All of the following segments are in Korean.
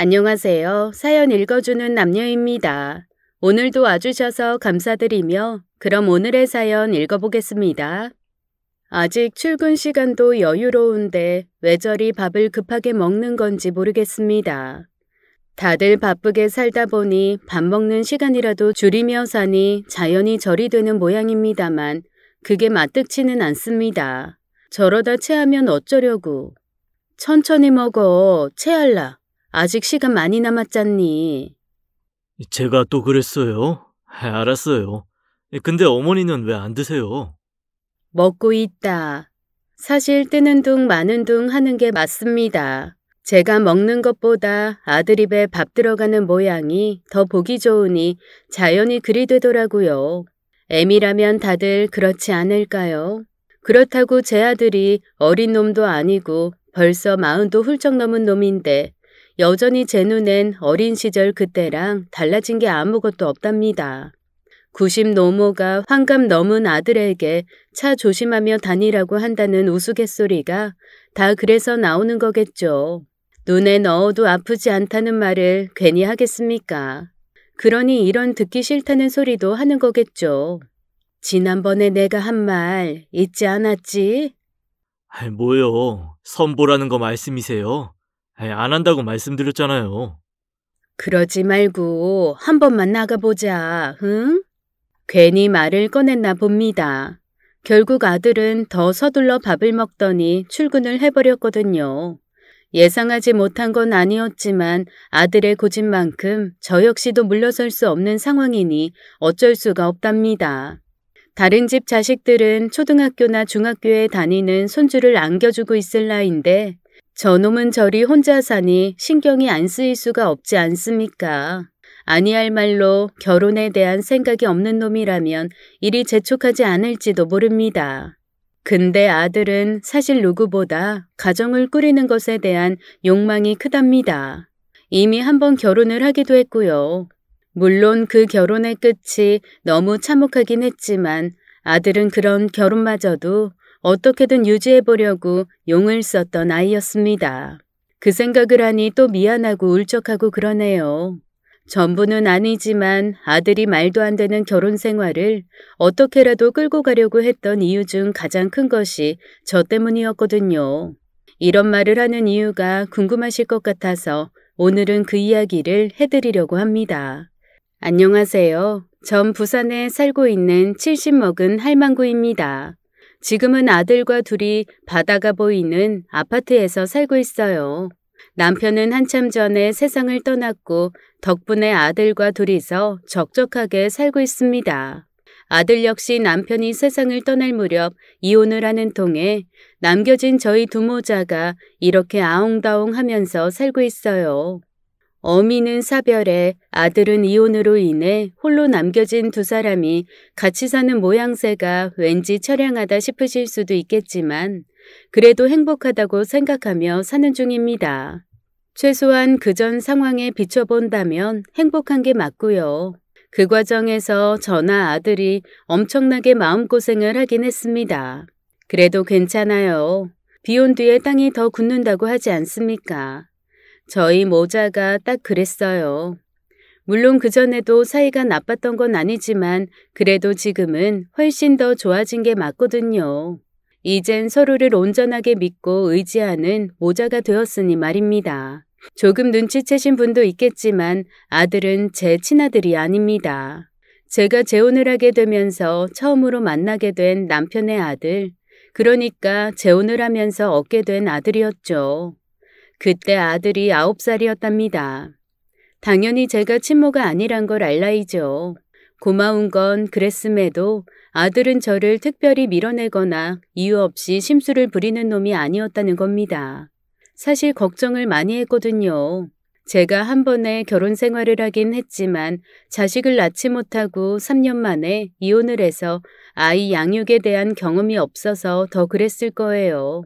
안녕하세요. 사연 읽어주는 남녀입니다. 오늘도 와주셔서 감사드리며 그럼 오늘의 사연 읽어보겠습니다. 아직 출근 시간도 여유로운데 왜 저리 밥을 급하게 먹는 건지 모르겠습니다. 다들 바쁘게 살다 보니 밥 먹는 시간이라도 줄이며 사니 자연히 절이 되는 모양입니다만 그게 마뜩치는 않습니다. 저러다 체하면 어쩌려고. 천천히 먹어. 체할라. 아직 시간 많이 남았잖니. 제가 또 그랬어요? 알았어요. 근데 어머니는 왜 안 드세요? 먹고 있다. 사실 뜨는 둥 마는 둥 하는 게 맞습니다. 제가 먹는 것보다 아들 입에 밥 들어가는 모양이 더 보기 좋으니 자연히 그리 되더라고요. 애미라면 다들 그렇지 않을까요? 그렇다고 제 아들이 어린 놈도 아니고 벌써 40도 훌쩍 넘은 놈인데 여전히 제 눈엔 어린 시절 그때랑 달라진 게 아무것도 없답니다. 90 노모가 환갑 넘은 아들에게 차 조심하며 다니라고 한다는 우스갯소리가 다 그래서 나오는 거겠죠. 눈에 넣어도 아프지 않다는 말을 괜히 하겠습니까? 그러니 이런 듣기 싫다는 소리도 하는 거겠죠. 지난번에 내가 한 말 잊지 않았지? 뭐요? 선보라는 거 말씀이세요? 안 한다고 말씀드렸잖아요. 그러지 말고 한 번만 나가보자, 응? 괜히 말을 꺼냈나 봅니다. 결국 아들은 더 서둘러 밥을 먹더니 출근을 해버렸거든요. 예상하지 못한 건 아니었지만 아들의 고집만큼 저 역시도 물러설 수 없는 상황이니 어쩔 수가 없답니다. 다른 집 자식들은 초등학교나 중학교에 다니는 손주를 안겨주고 있을 나이인데 저놈은 저리 혼자 사니 신경이 안 쓰일 수가 없지 않습니까? 아니할 말로 결혼에 대한 생각이 없는 놈이라면 이리 재촉하지 않을지도 모릅니다. 근데 아들은 사실 누구보다 가정을 꾸리는 것에 대한 욕망이 크답니다. 이미 한번 결혼을 하기도 했고요. 물론 그 결혼의 끝이 너무 참혹하긴 했지만 아들은 그런 결혼마저도 어떻게든 유지해보려고 용을 썼던 아이였습니다. 그 생각을 하니 또 미안하고 울적하고 그러네요. 전부는 아니지만 아들이 말도 안 되는 결혼 생활을 어떻게라도 끌고 가려고 했던 이유 중 가장 큰 것이 저 때문이었거든요. 이런 말을 하는 이유가 궁금하실 것 같아서 오늘은 그 이야기를 해드리려고 합니다. 안녕하세요. 전 부산에 살고 있는 70 먹은 할망구입니다. 지금은 아들과 둘이 바다가 보이는 아파트에서 살고 있어요. 남편은 한참 전에 세상을 떠났고 덕분에 아들과 둘이서 적적하게 살고 있습니다. 아들 역시 남편이 세상을 떠날 무렵 이혼을 하는 통에 남겨진 저희 두 모자가 이렇게 아웅다웅 하면서 살고 있어요. 어미는 사별에 아들은 이혼으로 인해 홀로 남겨진 두 사람이 같이 사는 모양새가 왠지 처량하다 싶으실 수도 있겠지만 그래도 행복하다고 생각하며 사는 중입니다. 최소한 그전 상황에 비춰본다면 행복한 게 맞고요. 그 과정에서 저나 아들이 엄청나게 마음고생을 하긴 했습니다. 그래도 괜찮아요. 비온 뒤에 땅이 더 굳는다고 하지 않습니까? 저희 모자가 딱 그랬어요. 물론 그전에도 사이가 나빴던 건 아니지만 그래도 지금은 훨씬 더 좋아진 게 맞거든요. 이젠 서로를 온전하게 믿고 의지하는 모자가 되었으니 말입니다. 조금 눈치채신 분도 있겠지만 아들은 제 친아들이 아닙니다. 제가 재혼을 하게 되면서 처음으로 만나게 된 남편의 아들, 그러니까 재혼을 하면서 얻게 된 아들이었죠. 그때 아들이 9살이었답니다. 당연히 제가 친모가 아니란 걸 알라이죠. 고마운 건 그랬음에도 아들은 저를 특별히 밀어내거나 이유 없이 심술을 부리는 놈이 아니었다는 겁니다. 사실 걱정을 많이 했거든요. 제가 한 번에 결혼 생활을 하긴 했지만 자식을 낳지 못하고 3년 만에 이혼을 해서 아이 양육에 대한 경험이 없어서 더 그랬을 거예요.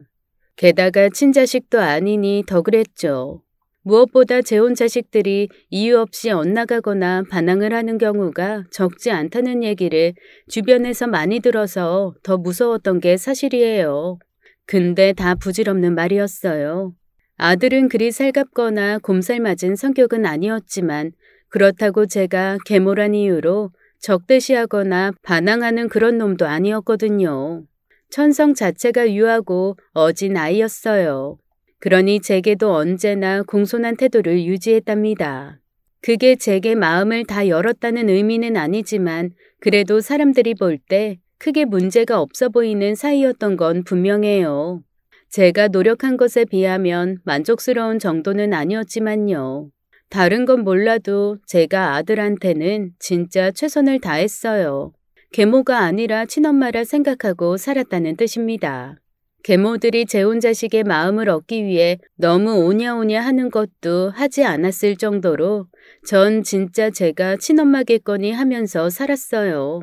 게다가 친자식도 아니니 더 그랬죠. 무엇보다 재혼 자식들이 이유 없이 엇나가거나 반항을 하는 경우가 적지 않다는 얘기를 주변에서 많이 들어서 더 무서웠던 게 사실이에요. 근데 다 부질없는 말이었어요. 아들은 그리 살갑거나 곰살맞은 성격은 아니었지만 그렇다고 제가 계모란 이유로 적대시하거나 반항하는 그런 놈도 아니었거든요. 천성 자체가 유하고 어진 아이였어요. 그러니 제게도 언제나 공손한 태도를 유지했답니다. 그게 제게 마음을 다 열었다는 의미는 아니지만 그래도 사람들이 볼 때 크게 문제가 없어 보이는 사이였던 건 분명해요. 제가 노력한 것에 비하면 만족스러운 정도는 아니었지만요. 다른 건 몰라도 제가 아들한테는 진짜 최선을 다했어요. 계모가 아니라 친엄마라 생각하고 살았다는 뜻입니다. 계모들이 재혼 자식의 마음을 얻기 위해 너무 오냐오냐 하는 것도 하지 않았을 정도로 전 진짜 제가 친엄마겠거니 하면서 살았어요.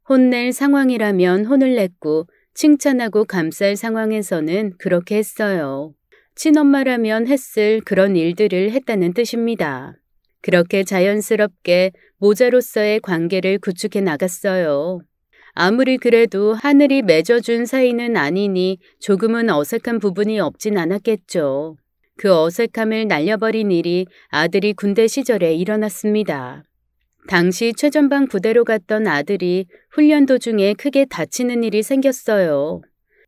혼낼 상황이라면 혼을 냈고 칭찬하고 감쌀 상황에서는 그렇게 했어요. 친엄마라면 했을 그런 일들을 했다는 뜻입니다. 그렇게 자연스럽게 모자로서의 관계를 구축해 나갔어요. 아무리 그래도 하늘이 맺어준 사이는 아니니 조금은 어색한 부분이 없진 않았겠죠. 그 어색함을 날려버린 일이 아들이 군대 시절에 일어났습니다. 당시 최전방 부대로 갔던 아들이 훈련 도중에 크게 다치는 일이 생겼어요.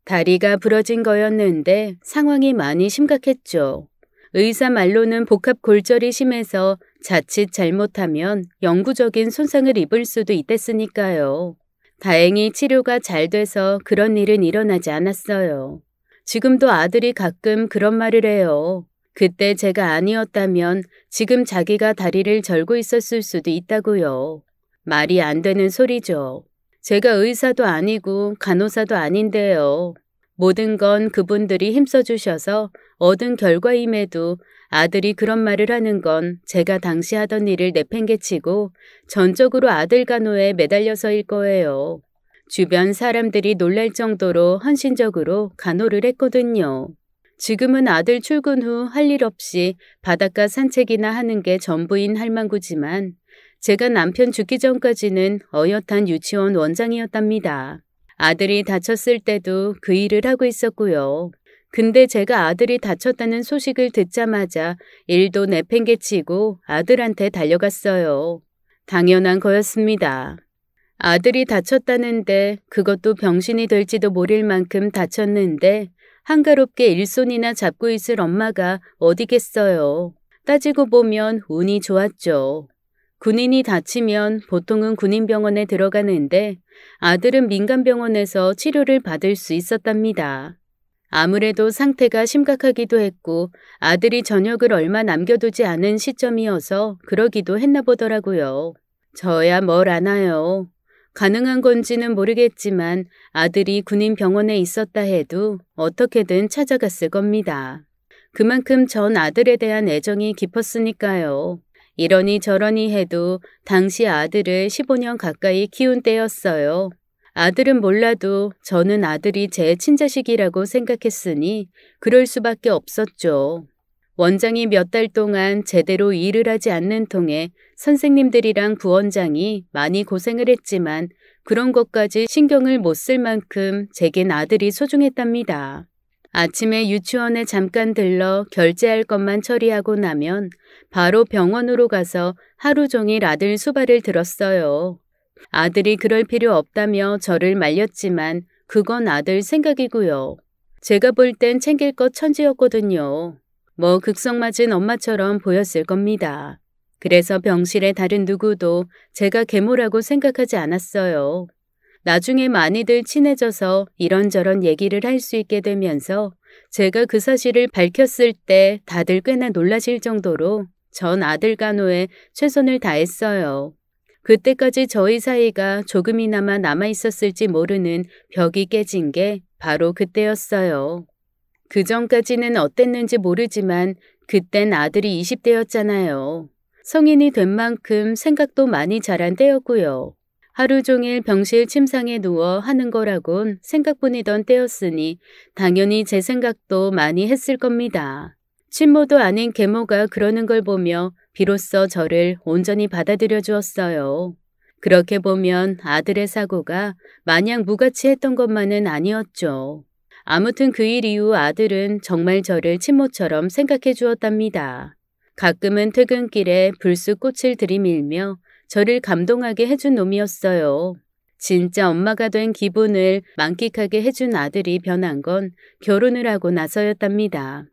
다리가 부러진 거였는데 상황이 많이 심각했죠. 의사 말로는 복합 골절이 심해서 자칫 잘못하면 영구적인 손상을 입을 수도 있댔으니까요. 다행히 치료가 잘 돼서 그런 일은 일어나지 않았어요. 지금도 아들이 가끔 그런 말을 해요. 그때 제가 아니었다면 지금 자기가 다리를 절고 있었을 수도 있다고요. 말이 안 되는 소리죠. 제가 의사도 아니고 간호사도 아닌데요. 모든 건 그분들이 힘써주셔서 얻은 결과임에도 아들이 그런 말을 하는 건 제가 당시 하던 일을 내팽개치고 전적으로 아들 간호에 매달려서일 거예요. 주변 사람들이 놀랄 정도로 헌신적으로 간호를 했거든요. 지금은 아들 출근 후 할 일 없이 바닷가 산책이나 하는 게 전부인 할망구지만 제가 남편 죽기 전까지는 어엿한 유치원 원장이었답니다. 아들이 다쳤을 때도 그 일을 하고 있었고요. 근데 제가 아들이 다쳤다는 소식을 듣자마자 일도 내팽개치고 아들한테 달려갔어요. 당연한 거였습니다. 아들이 다쳤다는데 그것도 병신이 될지도 모를 만큼 다쳤는데 한가롭게 일손이나 잡고 있을 엄마가 어디겠어요. 따지고 보면 운이 좋았죠. 군인이 다치면 보통은 군인병원에 들어가는데 아들은 민간병원에서 치료를 받을 수 있었답니다. 아무래도 상태가 심각하기도 했고 아들이 저녁을 얼마 남겨두지 않은 시점이어서 그러기도 했나 보더라고요. 저야 뭘 아나요. 가능한 건지는 모르겠지만 아들이 군인병원에 있었다 해도 어떻게든 찾아갔을 겁니다. 그만큼 전 아들에 대한 애정이 깊었으니까요. 이러니 저러니 해도 당시 아들을 15년 가까이 키운 때였어요. 아들은 몰라도 저는 아들이 제 친자식이라고 생각했으니 그럴 수밖에 없었죠. 원장이 몇 달 동안 제대로 일을 하지 않는 통에 선생님들이랑 부원장이 많이 고생을 했지만 그런 것까지 신경을 못 쓸 만큼 제겐 아들이 소중했답니다. 아침에 유치원에 잠깐 들러 결제할 것만 처리하고 나면 바로 병원으로 가서 하루 종일 아들 수발을 들었어요. 아들이 그럴 필요 없다며 저를 말렸지만 그건 아들 생각이고요. 제가 볼 땐 챙길 것 천지였거든요. 뭐 극성맞은 엄마처럼 보였을 겁니다. 그래서 병실의 다른 누구도 제가 계모라고 생각하지 않았어요. 나중에 많이들 친해져서 이런저런 얘기를 할 수 있게 되면서 제가 그 사실을 밝혔을 때 다들 꽤나 놀라실 정도로 전 아들 간호에 최선을 다했어요. 그때까지 저희 사이가 조금이나마 남아있었을지 모르는 벽이 깨진 게 바로 그때였어요. 그 전까지는 어땠는지 모르지만 그땐 아들이 20대였잖아요. 성인이 된 만큼 생각도 많이 자란 때였고요. 하루 종일 병실 침상에 누워 하는 거라곤 생각뿐이던 때였으니 당연히 제 생각도 많이 했을 겁니다. 친모도 아닌 계모가 그러는 걸 보며 비로소 저를 온전히 받아들여 주었어요. 그렇게 보면 아들의 사고가 마냥 무가치했던 것만은 아니었죠. 아무튼 그 일 이후 아들은 정말 저를 친모처럼 생각해 주었답니다. 가끔은 퇴근길에 불쑥 꽃을 들이밀며 저를 감동하게 해준 놈이었어요. 진짜 엄마가 된 기분을 만끽하게 해준 아들이 변한 건 결혼을 하고 나서였답니다.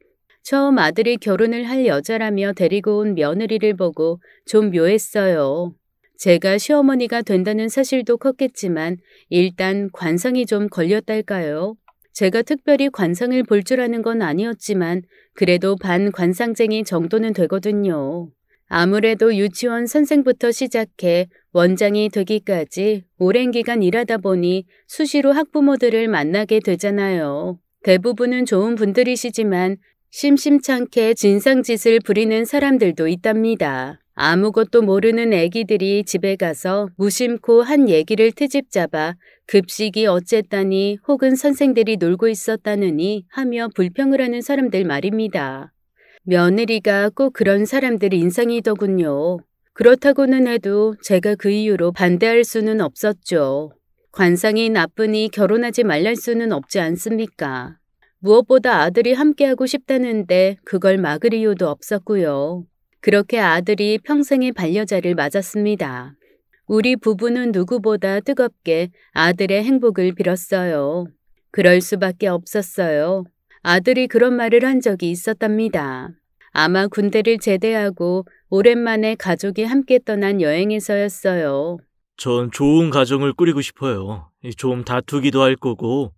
처음 아들이 결혼을 할 여자라며 데리고 온 며느리를 보고 좀 묘했어요. 제가 시어머니가 된다는 사실도 컸겠지만 일단 관상이 좀 걸렸달까요? 제가 특별히 관상을 볼 줄 아는 건 아니었지만 그래도 반관상쟁이 정도는 되거든요. 아무래도 유치원 선생부터 시작해 원장이 되기까지 오랜 기간 일하다 보니 수시로 학부모들을 만나게 되잖아요. 대부분은 좋은 분들이시지만 심심찮게 진상짓을 부리는 사람들도 있답니다. 아무것도 모르는 애기들이 집에 가서 무심코 한 얘기를 트집 잡아 급식이 어쨌다니 혹은 선생들이 놀고 있었다느니 하며 불평을 하는 사람들 말입니다. 며느리가 꼭 그런 사람들 인상이더군요. 그렇다고는 해도 제가 그 이유로 반대할 수는 없었죠. 관상이 나쁘니 결혼하지 말랄 수는 없지 않습니까? 무엇보다 아들이 함께하고 싶다는데 그걸 막을 이유도 없었고요. 그렇게 아들이 평생의 반려자를 맞았습니다. 우리 부부는 누구보다 뜨겁게 아들의 행복을 빌었어요. 그럴 수밖에 없었어요. 아들이 그런 말을 한 적이 있었답니다. 아마 군대를 제대하고 오랜만에 가족이 함께 떠난 여행에서였어요. 전 좋은 가정을 꾸리고 싶어요. 좀 다투기도 할 거고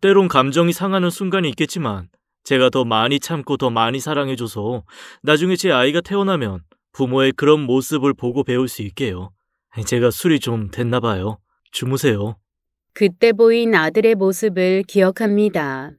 때론 감정이 상하는 순간이 있겠지만 제가 더 많이 참고 더 많이 사랑해줘서 나중에 제 아이가 태어나면 부모의 그런 모습을 보고 배울 수 있게요. 제가 술이 좀 됐나 봐요. 주무세요. 그때 보인 아들의 모습을 기억합니다.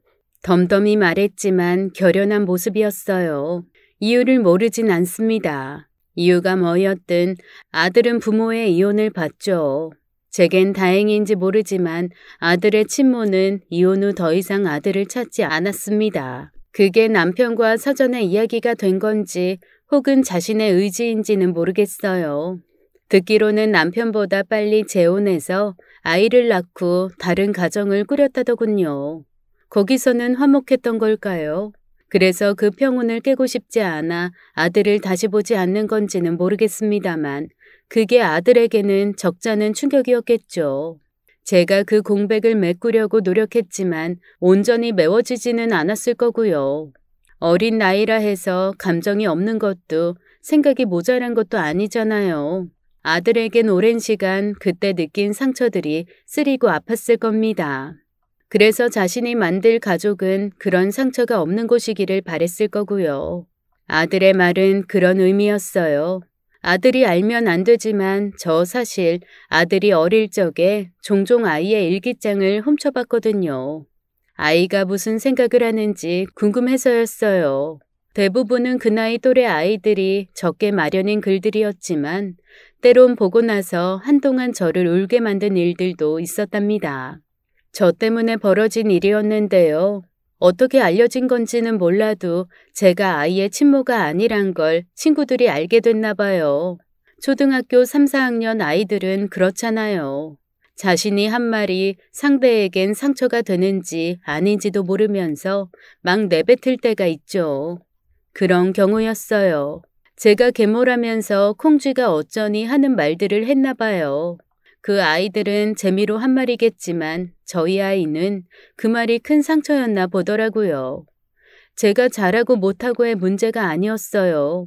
덤덤히 말했지만 결연한 모습이었어요. 이유를 모르진 않습니다. 이유가 뭐였든 아들은 부모의 이혼을 받죠. 제겐 다행인지 모르지만 아들의 친모는 이혼 후 더 이상 아들을 찾지 않았습니다. 그게 남편과 사전에 이야기가 된 건지 혹은 자신의 의지인지는 모르겠어요. 듣기로는 남편보다 빨리 재혼해서 아이를 낳고 다른 가정을 꾸렸다더군요. 거기서는 화목했던 걸까요? 그래서 그 평온을 깨고 싶지 않아 아들을 다시 보지 않는 건지는 모르겠습니다만 그게 아들에게는 적잖은 충격이었겠죠. 제가 그 공백을 메꾸려고 노력했지만 온전히 메워지지는 않았을 거고요. 어린 나이라 해서 감정이 없는 것도 생각이 모자란 것도 아니잖아요. 아들에겐 오랜 시간 그때 느낀 상처들이 쓰리고 아팠을 겁니다. 그래서 자신이 만들 가족은 그런 상처가 없는 곳이기를 바랬을 거고요. 아들의 말은 그런 의미였어요. 아들이 알면 안 되지만 저 사실 아들이 어릴 적에 종종 아이의 일기장을 훔쳐봤거든요. 아이가 무슨 생각을 하는지 궁금해서였어요. 대부분은 그 나이 또래 아이들이 적게 마련인 글들이었지만 때론 보고 나서 한동안 저를 울게 만든 일들도 있었답니다. 저 때문에 벌어진 일이었는데요. 어떻게 알려진 건지는 몰라도 제가 아이의 친모가 아니란 걸 친구들이 알게 됐나 봐요. 초등학교 3, 4학년 아이들은 그렇잖아요. 자신이 한 말이 상대에겐 상처가 되는지 아닌지도 모르면서 막 내뱉을 때가 있죠. 그런 경우였어요. 제가 계모라면서 콩쥐가 어쩌니 하는 말들을 했나 봐요. 그 아이들은 재미로 한 말이겠지만 저희 아이는 그 말이 큰 상처였나 보더라고요. 제가 잘하고 못하고의 문제가 아니었어요.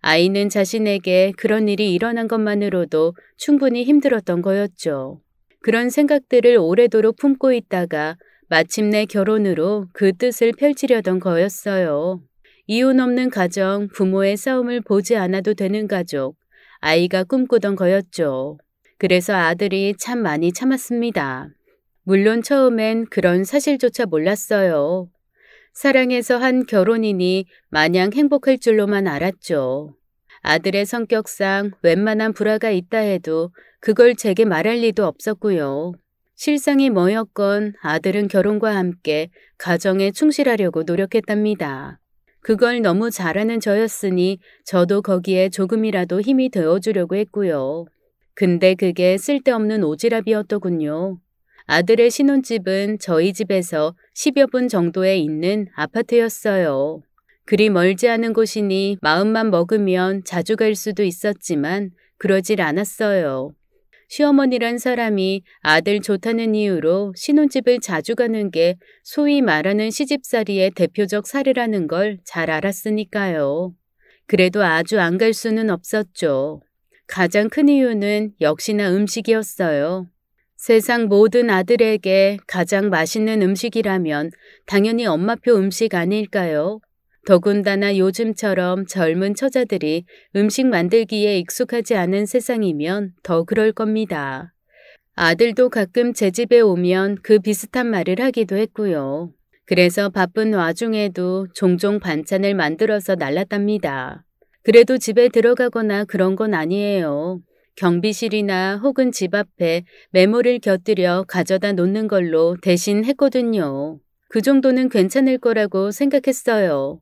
아이는 자신에게 그런 일이 일어난 것만으로도 충분히 힘들었던 거였죠. 그런 생각들을 오래도록 품고 있다가 마침내 결혼으로 그 뜻을 펼치려던 거였어요. 이혼 없는 가정, 부모의 싸움을 보지 않아도 되는 가족, 아이가 꿈꾸던 거였죠. 그래서 아들이 참 많이 참았습니다. 물론 처음엔 그런 사실조차 몰랐어요. 사랑해서 한 결혼이니 마냥 행복할 줄로만 알았죠. 아들의 성격상 웬만한 불화가 있다 해도 그걸 제게 말할 리도 없었고요. 실상이 뭐였건 아들은 결혼과 함께 가정에 충실하려고 노력했답니다. 그걸 너무 잘하는 저였으니 저도 거기에 조금이라도 힘이 되어주려고 했고요. 근데 그게 쓸데없는 오지랖이었더군요. 아들의 신혼집은 저희 집에서 10여 분 정도에 있는 아파트였어요. 그리 멀지 않은 곳이니 마음만 먹으면 자주 갈 수도 있었지만 그러질 않았어요. 시어머니란 사람이 아들 좋다는 이유로 신혼집을 자주 가는 게 소위 말하는 시집살이의 대표적 사례라는 걸 잘 알았으니까요. 그래도 아주 안 갈 수는 없었죠. 가장 큰 이유는 역시나 음식이었어요. 세상 모든 아들에게 가장 맛있는 음식이라면 당연히 엄마표 음식 아닐까요? 더군다나 요즘처럼 젊은 처자들이 음식 만들기에 익숙하지 않은 세상이면 더 그럴 겁니다. 아들도 가끔 제 집에 오면 그 비슷한 말을 하기도 했고요. 그래서 바쁜 와중에도 종종 반찬을 만들어서 날랐답니다. 그래도 집에 들어가거나 그런 건 아니에요. 경비실이나 혹은 집 앞에 메모를 곁들여 가져다 놓는 걸로 대신 했거든요. 그 정도는 괜찮을 거라고 생각했어요.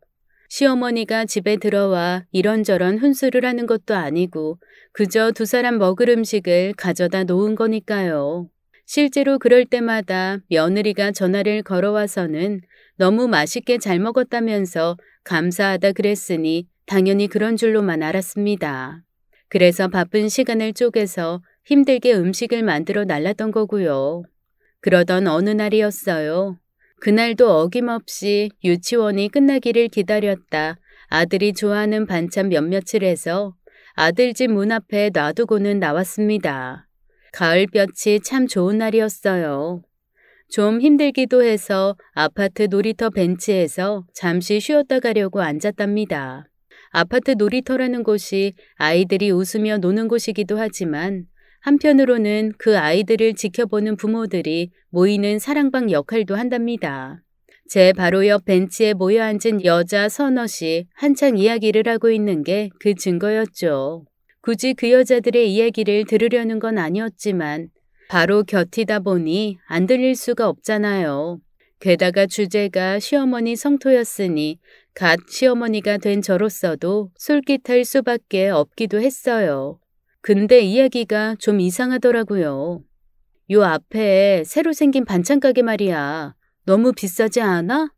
시어머니가 집에 들어와 이런저런 훈수를 하는 것도 아니고 그저 두 사람 먹을 음식을 가져다 놓은 거니까요. 실제로 그럴 때마다 며느리가 전화를 걸어와서는 너무 맛있게 잘 먹었다면서 감사하다 그랬으니 당연히 그런 줄로만 알았습니다. 그래서 바쁜 시간을 쪼개서 힘들게 음식을 만들어 날랐던 거고요. 그러던 어느 날이었어요. 그날도 어김없이 유치원이 끝나기를 기다렸다 아들이 좋아하는 반찬 몇몇을 해서 아들 집 문 앞에 놔두고는 나왔습니다. 가을볕이 참 좋은 날이었어요. 좀 힘들기도 해서 아파트 놀이터 벤치에서 잠시 쉬었다 가려고 앉았답니다. 아파트 놀이터라는 곳이 아이들이 웃으며 노는 곳이기도 하지만 한편으로는 그 아이들을 지켜보는 부모들이 모이는 사랑방 역할도 한답니다. 제 바로 옆 벤치에 모여 앉은 여자 서너시 한창 이야기를 하고 있는 게 그 증거였죠. 굳이 그 여자들의 이야기를 들으려는 건 아니었지만 바로 곁이다 보니 안 들릴 수가 없잖아요. 게다가 주제가 시어머니 성토였으니 갓 시어머니가 된 저로서도 솔깃할 수밖에 없기도 했어요. 근데 이야기가 좀 이상하더라고요. 요 앞에 새로 생긴 반찬 가게 말이야. 너무 비싸지 않아?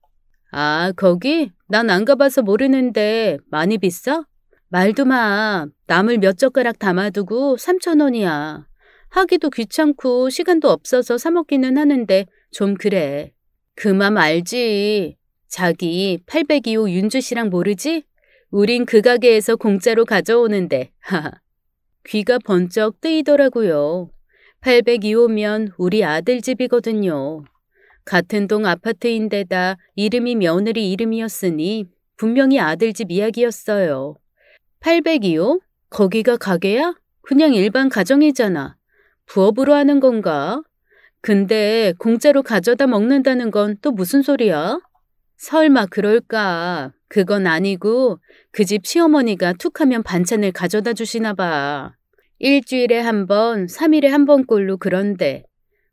아, 거기? 난 안 가봐서 모르는데 많이 비싸? 말도 마. 나물 몇 젓가락 담아두고 3,000원이야. 하기도 귀찮고 시간도 없어서 사 먹기는 하는데 좀 그래. 그 맘 알지. 자기 802호 윤주 씨랑 모르지? 우린 그 가게에서 공짜로 가져오는데. 하하. 귀가 번쩍 뜨이더라고요. 802호면 우리 아들 집이거든요. 같은 동 아파트인데다 이름이 며느리 이름이었으니 분명히 아들 집 이야기였어요. 802호? 거기가 가게야? 그냥 일반 가정이잖아. 부업으로 하는 건가? 근데 공짜로 가져다 먹는다는 건 또 무슨 소리야? 설마 그럴까? 그건 아니고 그 집 시어머니가 툭하면 반찬을 가져다 주시나 봐. 일주일에 한 번, 3일에 한 번꼴로 그런데.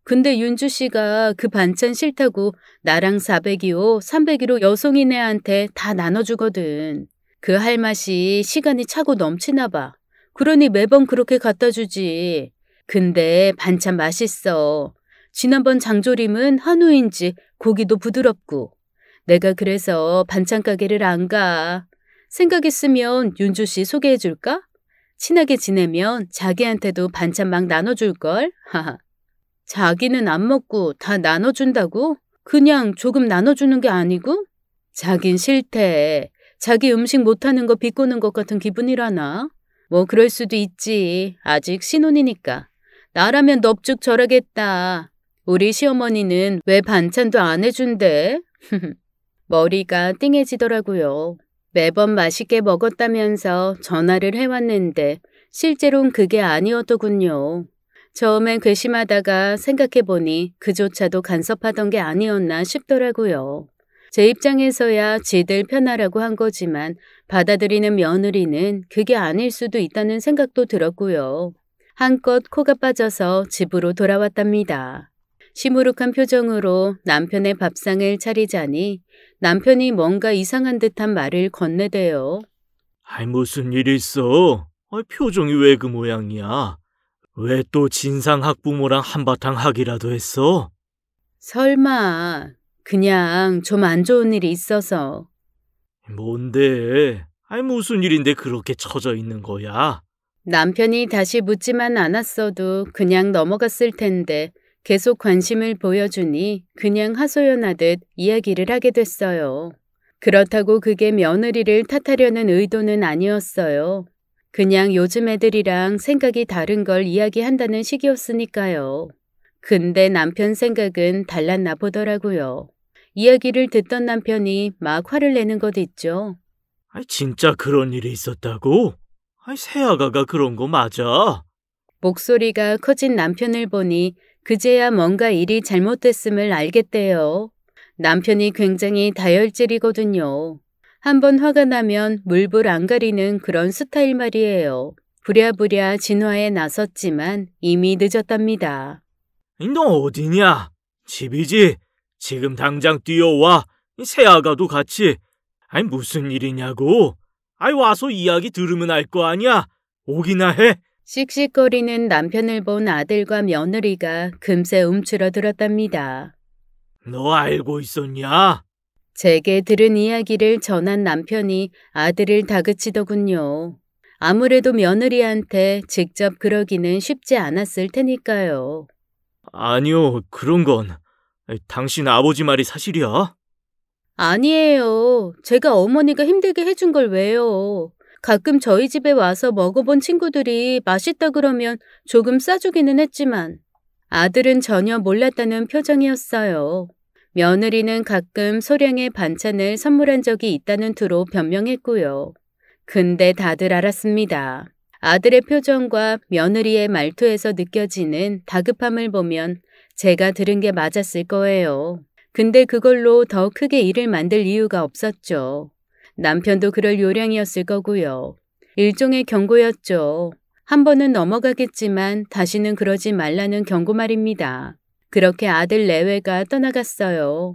근데 윤주 씨가 그 반찬 싫다고 나랑 402호, 301호 여송이네한테 다 나눠주거든. 그 할 맛이 시간이 차고 넘치나 봐. 그러니 매번 그렇게 갖다 주지. 근데 반찬 맛있어. 지난번 장조림은 한우인지 고기도 부드럽고. 내가 그래서 반찬 가게를 안 가. 생각했으면 윤주 씨 소개해 줄까? 친하게 지내면 자기한테도 반찬 막 나눠줄걸? 하하. 자기는 안 먹고 다 나눠준다고? 그냥 조금 나눠주는 게 아니고? 자긴 싫대. 자기 음식 못하는 거 비꼬는 것 같은 기분이라나? 뭐 그럴 수도 있지. 아직 신혼이니까. 나라면 넙죽 절하겠다. 우리 시어머니는 왜 반찬도 안 해준대? 머리가 띵해지더라고요. 매번 맛있게 먹었다면서 전화를 해왔는데 실제로는 그게 아니었더군요. 처음엔 괘씸하다가 생각해보니 그조차도 간섭하던 게 아니었나 싶더라고요. 제 입장에서야 지들 편하라고 한 거지만 받아들이는 며느리는 그게 아닐 수도 있다는 생각도 들었고요. 한껏 코가 빠져서 집으로 돌아왔답니다. 시무룩한 표정으로 남편의 밥상을 차리자니 남편이 뭔가 이상한 듯한 말을 건네대요. 아이, 무슨 일 있어? 표정이 왜 그 모양이야? 왜 또 진상 학부모랑 한바탕 하기라도 했어? 설마, 그냥 좀 안 좋은 일이 있어서. 뭔데? 아니, 무슨 일인데 그렇게 처져 있는 거야? 남편이 다시 묻지만 않았어도 그냥 넘어갔을 텐데 계속 관심을 보여주니 그냥 하소연하듯 이야기를 하게 됐어요. 그렇다고 그게 며느리를 탓하려는 의도는 아니었어요. 그냥 요즘 애들이랑 생각이 다른 걸 이야기한다는 식이었으니까요. 근데 남편 생각은 달랐나 보더라고요. 이야기를 듣던 남편이 막 화를 내는 것 있죠. 아니, 진짜 그런 일이 있었다고? 아니, 새아가가 그런 거 맞아? 목소리가 커진 남편을 보니 그제야 뭔가 일이 잘못됐음을 알겠대요. 남편이 굉장히 다혈질이거든요. 한번 화가 나면 물불 안 가리는 그런 스타일 말이에요. 부랴부랴 진화에 나섰지만 이미 늦었답니다. 너 어디냐? 집이지? 지금 당장 뛰어와. 새아가도 같이. 아니, 무슨 일이냐고? 아니, 와서 이야기 들으면 알 거 아니야? 오기나 해. 씩씩거리는 남편을 본 아들과 며느리가 금세 움츠러들었답니다. 너 알고 있었냐? 제게 들은 이야기를 전한 남편이 아들을 다그치더군요. 아무래도 며느리한테 직접 그러기는 쉽지 않았을 테니까요. 아니요, 그런 건. 당신 아버지 말이 사실이야? 아니에요. 제가 어머니가 힘들게 해준 걸 왜요. 가끔 저희 집에 와서 먹어본 친구들이 맛있다 그러면 조금 싸주기는 했지만 아들은 전혀 몰랐다는 표정이었어요. 며느리는 가끔 소량의 반찬을 선물한 적이 있다는 투로 변명했고요. 근데 다들 알았습니다. 아들의 표정과 며느리의 말투에서 느껴지는 다급함을 보면 제가 들은 게 맞았을 거예요. 근데 그걸로 더 크게 일을 만들 이유가 없었죠. 남편도 그럴 요량이었을 거고요. 일종의 경고였죠. 한 번은 넘어가겠지만 다시는 그러지 말라는 경고 말입니다. 그렇게 아들 내외가 떠나갔어요.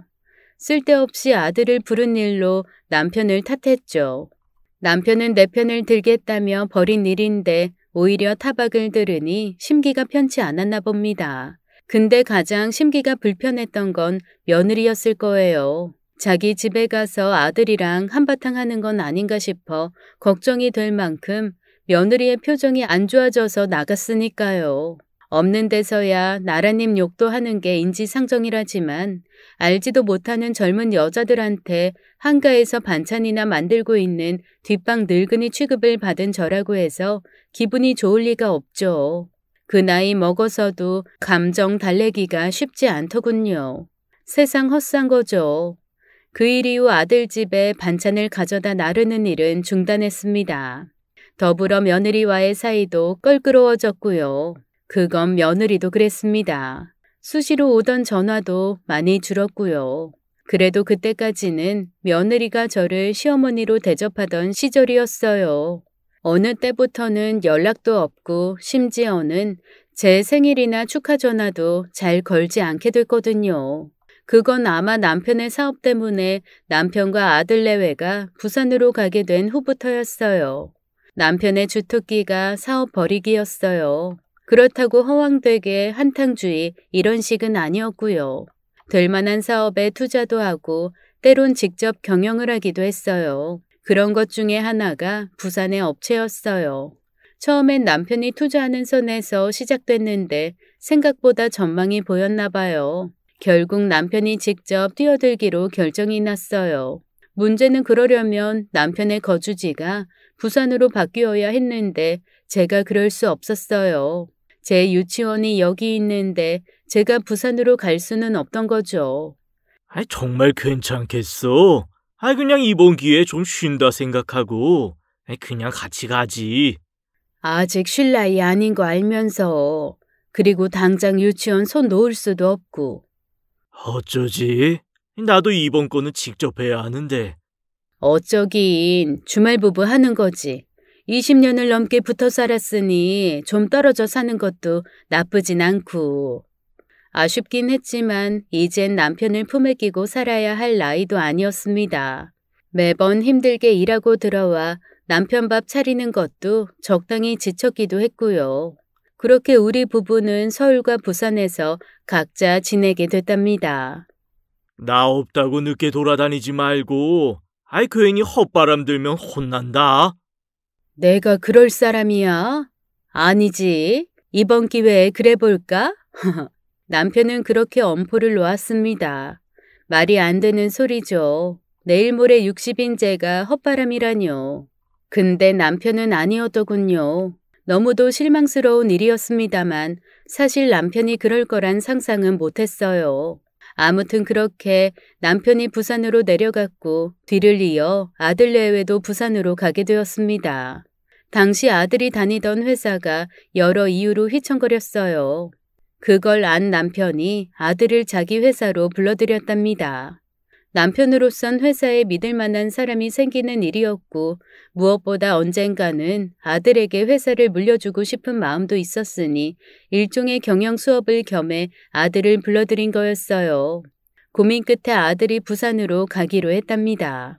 쓸데없이 아들을 부른 일로 남편을 탓했죠. 남편은 내 편을 들겠다며 벌인 일인데 오히려 타박을 들으니 심기가 편치 않았나 봅니다. 근데 가장 심기가 불편했던 건 며느리였을 거예요. 자기 집에 가서 아들이랑 한바탕 하는 건 아닌가 싶어 걱정이 될 만큼 며느리의 표정이 안 좋아져서 나갔으니까요. 없는 데서야 나라님 욕도 하는 게 인지상정이라지만 알지도 못하는 젊은 여자들한테 한가해서 반찬이나 만들고 있는 뒷방 늙은이 취급을 받은 저라고 해서 기분이 좋을 리가 없죠. 그 나이 먹어서도 감정 달래기가 쉽지 않더군요. 세상 헛산 거죠. 그 일 이후 아들 집에 반찬을 가져다 나르는 일은 중단했습니다. 더불어 며느리와의 사이도 껄끄러워졌고요. 그건 며느리도 그랬습니다. 수시로 오던 전화도 많이 줄었고요. 그래도 그때까지는 며느리가 저를 시어머니로 대접하던 시절이었어요. 어느 때부터는 연락도 없고 심지어는 제 생일이나 축하 전화도 잘 걸지 않게 됐거든요. 그건 아마 남편의 사업 때문에 남편과 아들 내외가 부산으로 가게 된 후부터였어요. 남편의 주특기가 사업 벌이기였어요. 그렇다고 허황되게 한탕주의 이런 식은 아니었고요. 될 만한 사업에 투자도 하고 때론 직접 경영을 하기도 했어요. 그런 것 중에 하나가 부산의 업체였어요. 처음엔 남편이 투자하는 선에서 시작됐는데 생각보다 전망이 보였나 봐요. 결국 남편이 직접 뛰어들기로 결정이 났어요. 문제는 그러려면 남편의 거주지가 부산으로 바뀌어야 했는데 제가 그럴 수 없었어요. 제 유치원이 여기 있는데 제가 부산으로 갈 수는 없던 거죠. 아이, 정말 괜찮겠어. 아이, 그냥 이번 기회에 좀 쉰다 생각하고 그냥 같이 가지. 아직 쉴 나이 아닌 거 알면서 그리고 당장 유치원 손 놓을 수도 없고. 어쩌지? 나도 이번 거는 직접 해야 하는데. 어쩌긴 주말 부부 하는 거지. 20년을 넘게 붙어 살았으니 좀 떨어져 사는 것도 나쁘진 않고. 아쉽긴 했지만 이젠 남편을 품에 끼고 살아야 할 나이도 아니었습니다. 매번 힘들게 일하고 들어와 남편 밥 차리는 것도 적당히 지쳤기도 했고요. 그렇게 우리 부부는 서울과 부산에서 각자 지내게 됐답니다. 나 없다고 늦게 돌아다니지 말고. 아이, 괜히 헛바람 들면 혼난다. 내가 그럴 사람이야? 아니지. 이번 기회에 그래 볼까? 남편은 그렇게 엄포를 놓았습니다. 말이 안 되는 소리죠. 내일 모레 60인 제가 헛바람이라뇨. 근데 남편은 아니었더군요. 너무도 실망스러운 일이었습니다만 사실 남편이 그럴 거란 상상은 못했어요. 아무튼 그렇게 남편이 부산으로 내려갔고 뒤를 이어 아들 내외도 부산으로 가게 되었습니다. 당시 아들이 다니던 회사가 여러 이유로 휘청거렸어요. 그걸 안 남편이 아들을 자기 회사로 불러들였답니다. 남편으로선 회사에 믿을 만한 사람이 생기는 일이었고 무엇보다 언젠가는 아들에게 회사를 물려주고 싶은 마음도 있었으니 일종의 경영 수업을 겸해 아들을 불러들인 거였어요. 고민 끝에 아들이 부산으로 가기로 했답니다.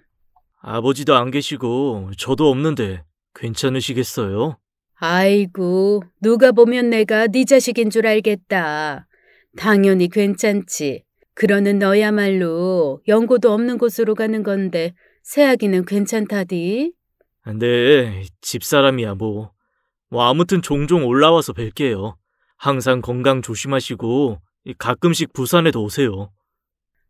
아버지도 안 계시고 저도 없는데 괜찮으시겠어요? 아이고, 누가 보면 내가 네 자식인 줄 알겠다. 당연히 괜찮지. 그러는 너야말로 연고도 없는 곳으로 가는 건데 새아기는 괜찮다디? 네, 집사람이야 뭐. 아무튼 종종 올라와서 뵐게요. 항상 건강 조심하시고 가끔씩 부산에도 오세요.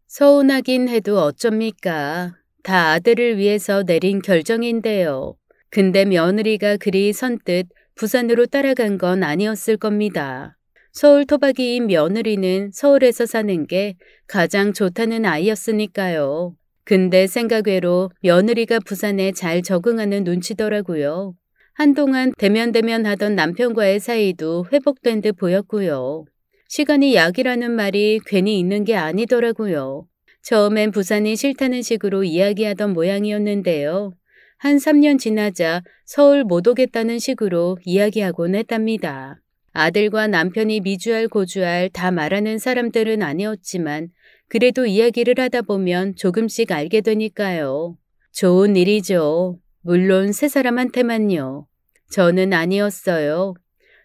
서운하긴 해도 어쩝니까? 다 아들을 위해서 내린 결정인데요. 근데 며느리가 그리 선뜻 부산으로 따라간 건 아니었을 겁니다. 서울 토박이인 며느리는 서울에서 사는 게 가장 좋다는 아이였으니까요. 근데 생각외로 며느리가 부산에 잘 적응하는 눈치더라고요. 한동안 대면대면 하던 남편과의 사이도 회복된 듯 보였고요. 시간이 약이라는 말이 괜히 있는 게 아니더라고요. 처음엔 부산이 싫다는 식으로 이야기하던 모양이었는데요. 한 3년 지나자 서울 못 오겠다는 식으로 이야기하곤 했답니다. 아들과 남편이 미주알 고주알 다 말하는 사람들은 아니었지만 그래도 이야기를 하다 보면 조금씩 알게 되니까요. 좋은 일이죠. 물론 세 사람한테만요. 저는 아니었어요.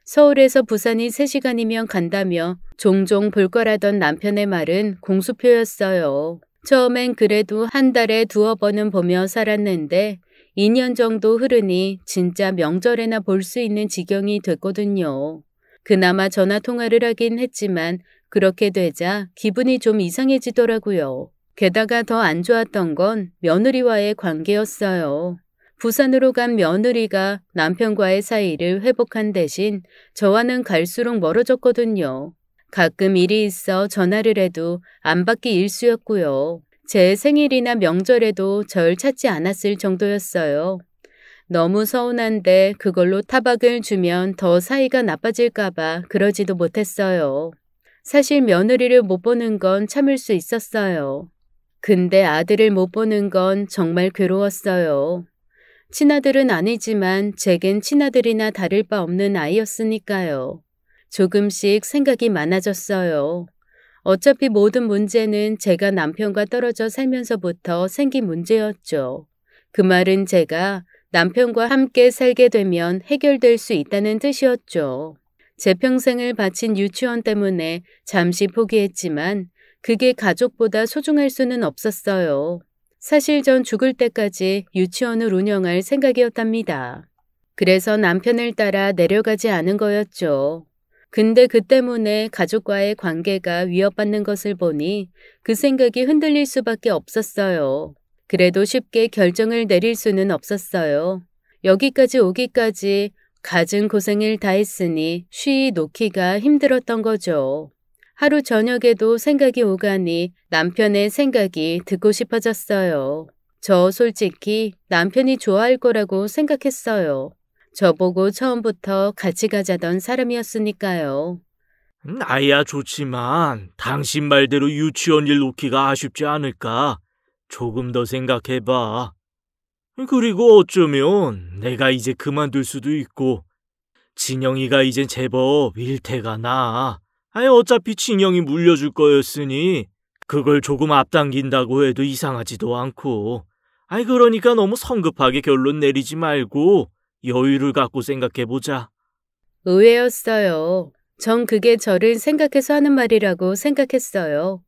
서울에서 부산이 3시간이면 간다며 종종 볼 거라던 남편의 말은 공수표였어요. 처음엔 그래도 한 달에 2번은 보며 살았는데 2년 정도 흐르니 진짜 명절에나 볼 수 있는 지경이 됐거든요. 그나마 전화 통화를 하긴 했지만 그렇게 되자 기분이 좀 이상해지더라고요. 게다가 더 안 좋았던 건 며느리와의 관계였어요. 부산으로 간 며느리가 남편과의 사이를 회복한 대신 저와는 갈수록 멀어졌거든요. 가끔 일이 있어 전화를 해도 안 받기 일쑤였고요. 제 생일이나 명절에도 절 찾지 않았을 정도였어요. 너무 서운한데 그걸로 타박을 주면 더 사이가 나빠질까봐 그러지도 못했어요. 사실 며느리를 못 보는 건 참을 수 있었어요. 근데 아들을 못 보는 건 정말 괴로웠어요. 친아들은 아니지만 제겐 친아들이나 다를 바 없는 아이였으니까요. 조금씩 생각이 많아졌어요. 어차피 모든 문제는 제가 남편과 떨어져 살면서부터 생긴 문제였죠. 그 말은 제가 남편과 함께 살게 되면 해결될 수 있다는 뜻이었죠. 제 평생을 바친 유치원 때문에 잠시 포기했지만 그게 가족보다 소중할 수는 없었어요. 사실 전 죽을 때까지 유치원을 운영할 생각이었답니다. 그래서 남편을 따라 내려가지 않은 거였죠. 근데 그 때문에 가족과의 관계가 위협받는 것을 보니 그 생각이 흔들릴 수밖에 없었어요. 그래도 쉽게 결정을 내릴 수는 없었어요. 여기까지 오기까지 갖은 고생을 다했으니 쉬이 놓기가 힘들었던 거죠. 하루 저녁에도 생각이 오가니 남편의 생각이 듣고 싶어졌어요. 저 솔직히 남편이 좋아할 거라고 생각했어요. 저보고 처음부터 같이 가자던 사람이었으니까요. 나야 좋지만 당신 말대로 유치원 일 놓기가 아쉽지 않을까? 조금 더 생각해봐. 그리고 어쩌면 내가 이제 그만둘 수도 있고 진영이가 이젠 제법 일태가 나. 어차피 진영이 물려줄 거였으니 그걸 조금 앞당긴다고 해도 이상하지도 않고. 그러니까 너무 성급하게 결론 내리지 말고 여유를 갖고 생각해보자. 의외였어요. 전 그게 저를 생각해서 하는 말이라고 생각했어요.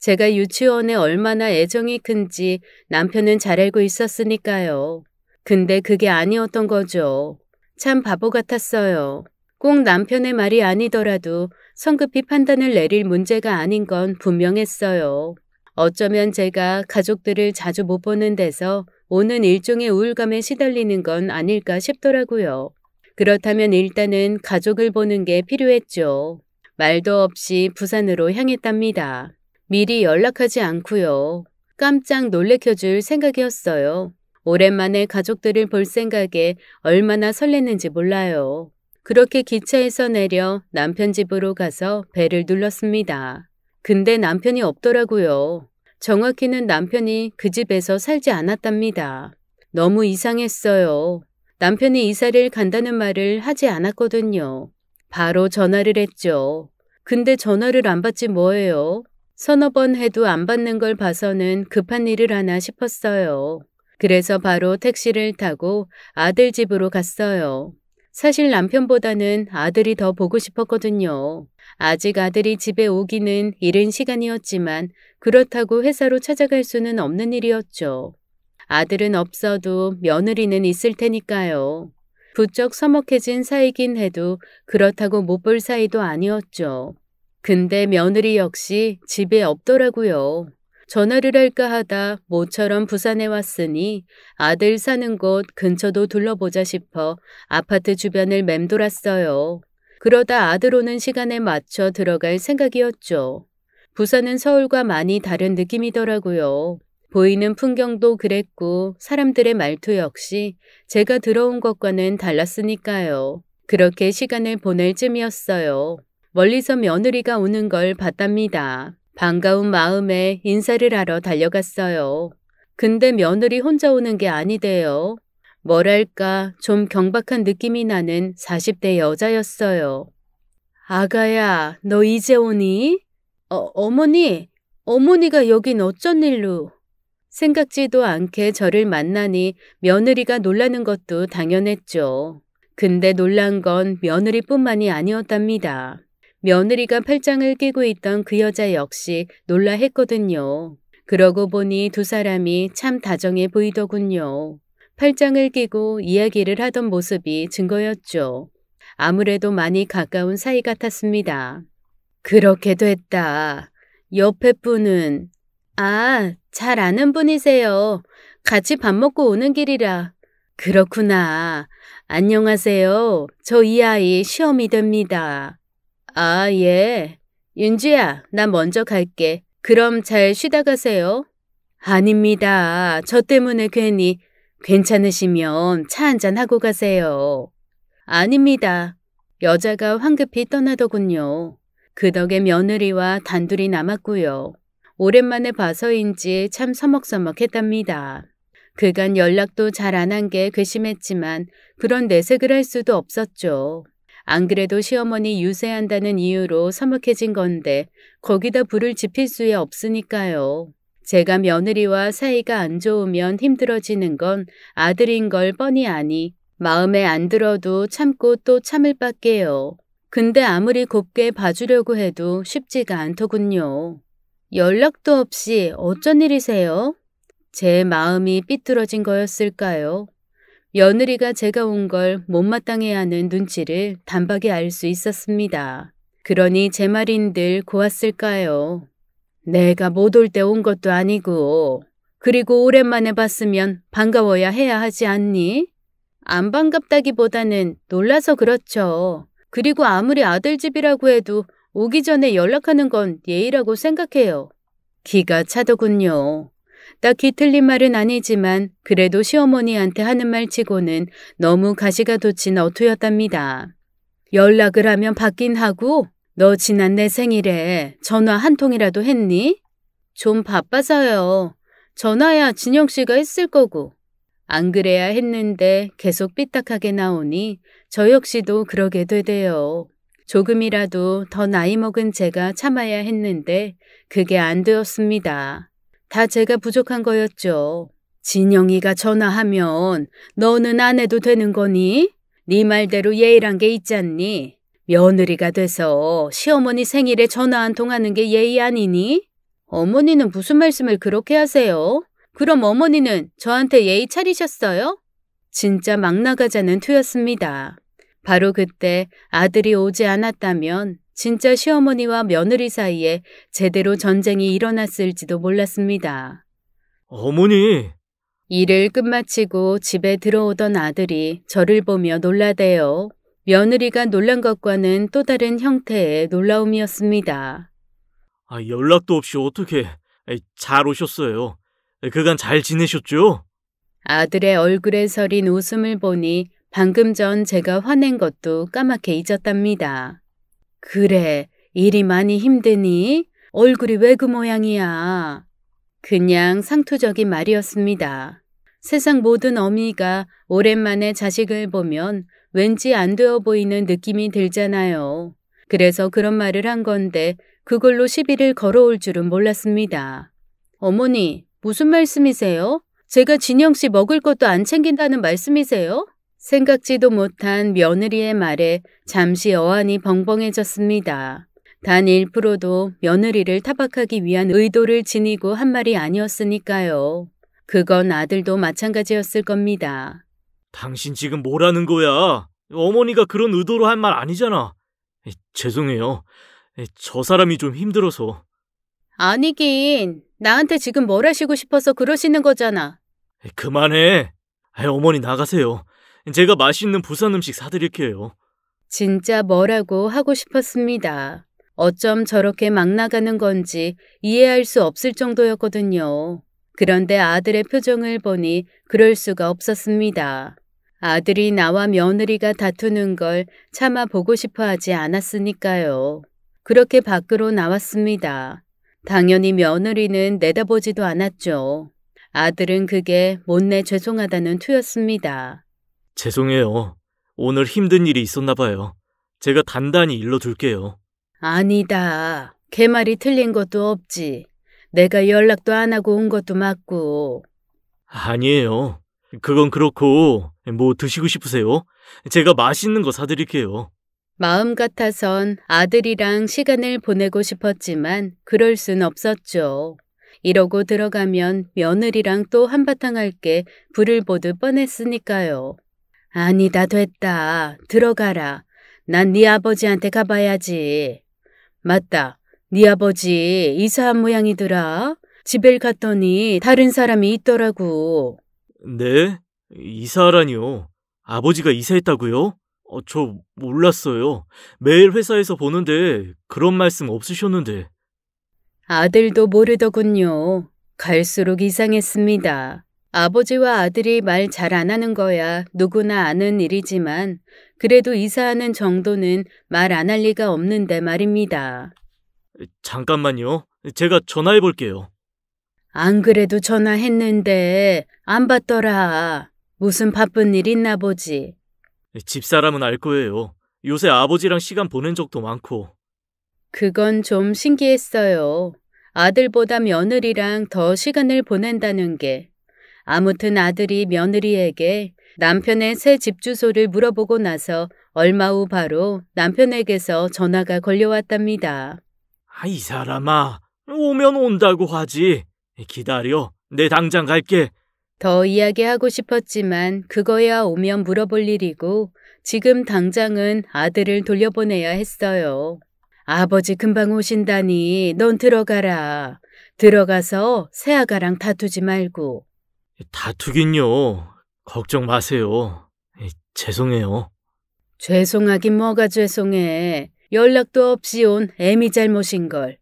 제가 유치원에 얼마나 애정이 큰지 남편은 잘 알고 있었으니까요. 근데 그게 아니었던 거죠. 참 바보 같았어요. 꼭 남편의 말이 아니더라도 성급히 판단을 내릴 문제가 아닌 건 분명했어요. 어쩌면 제가 가족들을 자주 못 보는 데서 오는 일종의 우울감에 시달리는 건 아닐까 싶더라고요. 그렇다면 일단은 가족을 보는 게 필요했죠. 말도 없이 부산으로 향했답니다. 미리 연락하지 않고요. 깜짝 놀래켜줄 생각이었어요. 오랜만에 가족들을 볼 생각에 얼마나 설렜는지 몰라요. 그렇게 기차에서 내려 남편 집으로 가서 벨을 눌렀습니다. 근데 남편이 없더라고요. 정확히는 남편이 그 집에서 살지 않았답니다. 너무 이상했어요. 남편이 이사를 간다는 말을 하지 않았거든요. 바로 전화를 했죠. 근데 전화를 안 받지 뭐예요? 서너 번 해도 안 받는 걸 봐서는 급한 일을 하나 싶었어요. 그래서 바로 택시를 타고 아들 집으로 갔어요. 사실 남편보다는 아들이 더 보고 싶었거든요. 아직 아들이 집에 오기는 이른 시간이었지만 그렇다고 회사로 찾아갈 수는 없는 일이었죠. 아들은 없어도 며느리는 있을 테니까요. 부쩍 서먹해진 사이긴 해도 그렇다고 못 볼 사이도 아니었죠. 근데 며느리 역시 집에 없더라고요. 전화를 할까 하다 모처럼 부산에 왔으니 아들 사는 곳 근처도 둘러보자 싶어 아파트 주변을 맴돌았어요. 그러다 아들 오는 시간에 맞춰 들어갈 생각이었죠. 부산은 서울과 많이 다른 느낌이더라고요. 보이는 풍경도 그랬고 사람들의 말투 역시 제가 들어온 것과는 달랐으니까요. 그렇게 시간을 보낼 쯤이었어요. 멀리서 며느리가 오는 걸 봤답니다. 반가운 마음에 인사를 하러 달려갔어요. 근데 며느리 혼자 오는 게 아니대요. 뭐랄까 좀 경박한 느낌이 나는 40대 여자였어요. 아가야, 너 이제 오니? 어머니가 여긴 어쩐 일로? 생각지도 않게 저를 만나니 며느리가 놀라는 것도 당연했죠. 근데 놀란 건 며느리뿐만이 아니었답니다. 며느리가 팔짱을 끼고 있던 그 여자 역시 놀라했거든요. 그러고 보니 두 사람이 참 다정해 보이더군요. 팔짱을 끼고 이야기를 하던 모습이 증거였죠. 아무래도 많이 가까운 사이 같았습니다. 그렇게 됐다. 옆에 분은 잘 아는 분이세요. 같이 밥 먹고 오는 길이라. 그렇구나. 안녕하세요. 저 이 아이 시어미 됩니다. 예. 윤주야, 나 먼저 갈게. 그럼 잘 쉬다 가세요. 아닙니다. 저 때문에 괜히. 괜찮으시면 차 한잔 하고 가세요. 아닙니다. 여자가 황급히 떠나더군요. 그 덕에 며느리와 단둘이 남았고요. 오랜만에 봐서인지 참 서먹서먹했답니다. 그간 연락도 잘 안 한 게 괘씸했지만 그런 내색을 할 수도 없었죠. 안 그래도 시어머니 유세한다는 이유로 서먹해진 건데 거기다 불을 지필 수야 없으니까요. 제가 며느리와 사이가 안 좋으면 힘들어지는 건 아들인 걸 뻔히 아니 마음에 안 들어도 참고 또 참을 밖에요. 근데 아무리 곱게 봐주려고 해도 쉽지가 않더군요. 연락도 없이 어쩐 일이세요? 제 마음이 삐뚤어진 거였을까요? 며느리가 제가 온 걸 못마땅해 하는 눈치를 단박에 알 수 있었습니다. 그러니 제 말인들 고왔을까요? 내가 못 올 때 온 것도 아니고 그리고 오랜만에 봤으면 반가워야 해야 하지 않니? 안 반갑다기보다는 놀라서 그렇죠. 그리고 아무리 아들 집이라고 해도 오기 전에 연락하는 건 예의라고 생각해요. 기가 차더군요. 딱히 틀린 말은 아니지만 그래도 시어머니한테 하는 말치고는 너무 가시가 돋친 어투였답니다. 연락을 하면 받긴 하고 너 지난 내 생일에 전화 한 통이라도 했니? 좀 바빠서요. 전화야 진영 씨가 했을 거고. 안 그래야 했는데 계속 삐딱하게 나오니 저 역시도 그러게 되대요. 조금이라도 더 나이 먹은 제가 참아야 했는데 그게 안 되었습니다. 다 제가 부족한 거였죠. 진영이가 전화하면 너는 안 해도 되는 거니? 네 말대로 예의란 게 있잖니? 며느리가 돼서 시어머니 생일에 전화 한 통 하는 게 예의 아니니? 어머니는 무슨 말씀을 그렇게 하세요? 그럼 어머니는 저한테 예의 차리셨어요? 진짜 막 나가자는 투였습니다. 바로 그때 아들이 오지 않았다면 진짜 시어머니와 며느리 사이에 제대로 전쟁이 일어났을지도 몰랐습니다. 어머니! 일을 끝마치고 집에 들어오던 아들이 저를 보며 놀라대요. 며느리가 놀란 것과는 또 다른 형태의 놀라움이었습니다. 연락도 없이 어떻게 잘 오셨어요? 그간 잘 지내셨죠? 아들의 얼굴에 서린 웃음을 보니 방금 전 제가 화낸 것도 까맣게 잊었답니다. 그래, 일이 많이 힘드니? 얼굴이 왜 그 모양이야? 그냥 상투적인 말이었습니다. 세상 모든 어미가 오랜만에 자식을 보면 왠지 안 되어 보이는 느낌이 들잖아요. 그래서 그런 말을 한 건데 그걸로 시비를 걸어올 줄은 몰랐습니다. 어머니, 무슨 말씀이세요? 제가 진영 씨 먹을 것도 안 챙긴다는 말씀이세요? 생각지도 못한 며느리의 말에 잠시 어안이 벙벙해졌습니다. 단 1%도 며느리를 타박하기 위한 의도를 지니고 한 말이 아니었으니까요. 그건 아들도 마찬가지였을 겁니다. 당신 지금 뭐라는 거야? 어머니가 그런 의도로 한 말 아니잖아. 죄송해요. 저 사람이 좀 힘들어서. 아니긴, 나한테 지금 뭘 하시고 싶어서 그러시는 거잖아. 그만해. 어머니 나가세요. 제가 맛있는 부산 음식 사드릴게요. 진짜 뭐라고 하고 싶었습니다. 어쩜 저렇게 막 나가는 건지 이해할 수 없을 정도였거든요. 그런데 아들의 표정을 보니 그럴 수가 없었습니다. 아들이 나와 며느리가 다투는 걸 차마 보고 싶어 하지 않았으니까요. 그렇게 밖으로 나왔습니다. 당연히 며느리는 내다보지도 않았죠. 아들은 그게 못내 죄송하다는 투였습니다. 죄송해요. 오늘 힘든 일이 있었나 봐요. 제가 단단히 일러둘게요. 아니다. 걔 말이 틀린 것도 없지. 내가 연락도 안 하고 온 것도 맞고. 아니에요. 그건 그렇고 뭐 드시고 싶으세요? 제가 맛있는 거 사드릴게요. 마음 같아선 아들이랑 시간을 보내고 싶었지만 그럴 순 없었죠. 이러고 들어가면 며느리랑 또 한바탕 할 게 불을 보듯 뻔했으니까요. 아니다 됐다. 들어가라. 난 네 아버지한테 가봐야지. 맞다. 네 아버지 이사한 모양이더라. 집에 갔더니 다른 사람이 있더라고. 네? 이사하라니요. 아버지가 이사했다고요? 저 몰랐어요. 매일 회사에서 보는데 그런 말씀 없으셨는데. 아들도 모르더군요. 갈수록 이상했습니다. 아버지와 아들이 말 잘 안 하는 거야 누구나 아는 일이지만 그래도 이사하는 정도는 말 안 할 리가 없는데 말입니다. 잠깐만요. 제가 전화해 볼게요. 안 그래도 전화했는데 안 받더라. 무슨 바쁜 일 있나 보지. 집사람은 알 거예요. 요새 아버지랑 시간 보낸 적도 많고. 그건 좀 신기했어요. 아들보다 며느리랑 더 시간을 보낸다는 게. 아무튼 아들이 며느리에게 남편의 새 집 주소를 물어보고 나서 얼마 후 바로 남편에게서 전화가 걸려왔답니다. 이 사람아, 오면 온다고 하지. 기다려. 내 당장 갈게. 더 이야기하고 싶었지만 그거야 오면 물어볼 일이고 지금 당장은 아들을 돌려보내야 했어요. 아버지 금방 오신다니 넌 들어가라. 들어가서 새아가랑 다투지 말고. 다투긴요. 걱정 마세요. 죄송해요. 죄송하긴 뭐가 죄송해. 연락도 없이 온 애미 잘못인걸.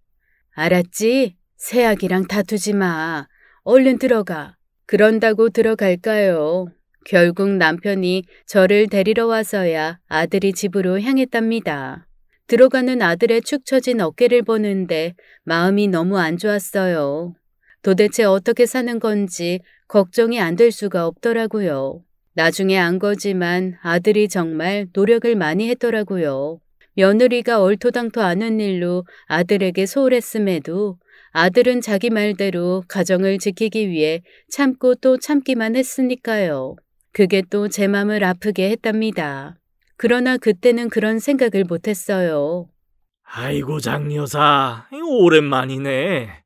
알았지? 새아기랑 다투지 마. 얼른 들어가. 그런다고 들어갈까요? 결국 남편이 저를 데리러 와서야 아들이 집으로 향했답니다. 들어가는 아들의 축 처진 어깨를 보는데 마음이 너무 안 좋았어요. 도대체 어떻게 사는 건지 걱정이 안 될 수가 없더라고요. 나중에 안 거지만 아들이 정말 노력을 많이 했더라고요. 며느리가 얼토당토 않은 일로 아들에게 소홀했음에도 아들은 자기 말대로 가정을 지키기 위해 참고 또 참기만 했으니까요. 그게 또 제 맘을 아프게 했답니다. 그러나 그때는 그런 생각을 못했어요. 아이고, 장여사, 오랜만이네.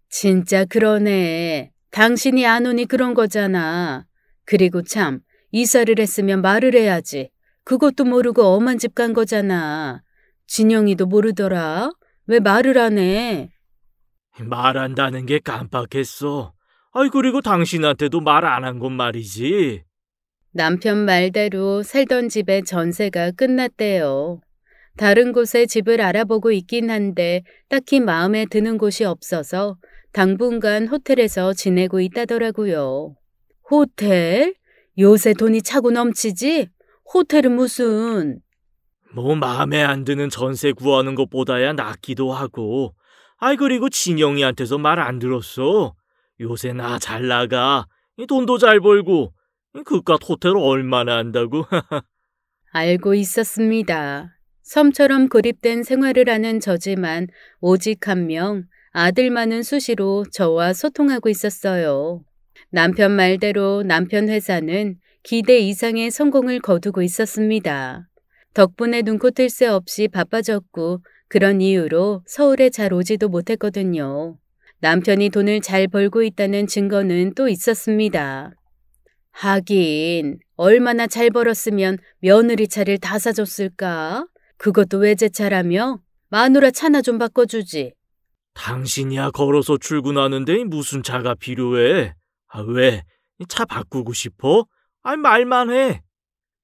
진짜 그러네. 당신이 안 오니 그런 거잖아. 그리고 참, 이사를 했으면 말을 해야지. 그것도 모르고 엄한 집 간 거잖아. 진영이도 모르더라. 왜 말을 안 해? 말한다는 게 깜빡했어. 아이, 그리고 당신한테도 말 안 한 건 말이지. 남편 말대로 살던 집의 전세가 끝났대요. 다른 곳에 집을 알아보고 있긴 한데 딱히 마음에 드는 곳이 없어서 당분간 호텔에서 지내고 있다더라고요. 호텔? 요새 돈이 차고 넘치지? 호텔은 무슨... 뭐 마음에 안 드는 전세 구하는 것보다야 낫기도 하고. 아이, 그리고 진영이한테서 말 안 들었어. 요새 나 잘 나가. 돈도 잘 벌고. 그깟 호텔 얼마나 한다고. 알고 있었습니다. 섬처럼 고립된 생활을 하는 저지만 오직 한 명, 아들만은 수시로 저와 소통하고 있었어요. 남편 말대로 남편 회사는 기대 이상의 성공을 거두고 있었습니다. 덕분에 눈코 뜰 새 없이 바빠졌고 그런 이유로 서울에 잘 오지도 못했거든요. 남편이 돈을 잘 벌고 있다는 증거는 또 있었습니다. 하긴 얼마나 잘 벌었으면 며느리 차를 다 사줬을까? 그것도 외제차라며? 마누라 차나 좀 바꿔주지. 당신이야 걸어서 출근하는데 무슨 차가 필요해? 아, 왜? 차 바꾸고 싶어? 아이, 말만 해.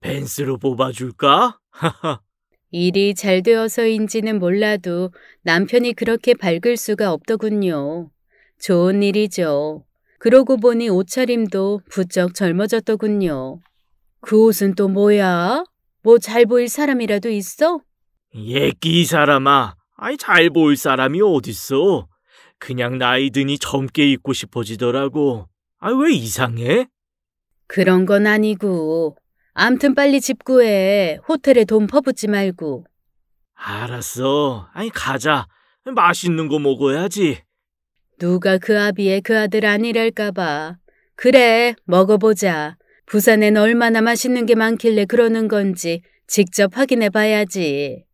벤츠로 뽑아줄까? 일이 잘 되어서인지는 몰라도 남편이 그렇게 밝을 수가 없더군요. 좋은 일이죠. 그러고 보니 옷차림도 부쩍 젊어졌더군요. 그 옷은 또 뭐야? 뭐 잘 보일 사람이라도 있어? 예끼 이 사람아. 아이, 잘 보일 사람이 어딨어. 그냥 나이 드니 젊게 입고 싶어지더라고. 아, 왜 이상해? 그런 건 아니고. 암튼 빨리 집 구해. 호텔에 돈 퍼붓지 말고. 알았어. 아이, 가자. 맛있는 거 먹어야지. 누가 그 아비의 그 아들 아니랄까봐. 그래, 먹어보자. 부산엔 얼마나 맛있는 게 많길래 그러는 건지 직접 확인해 봐야지.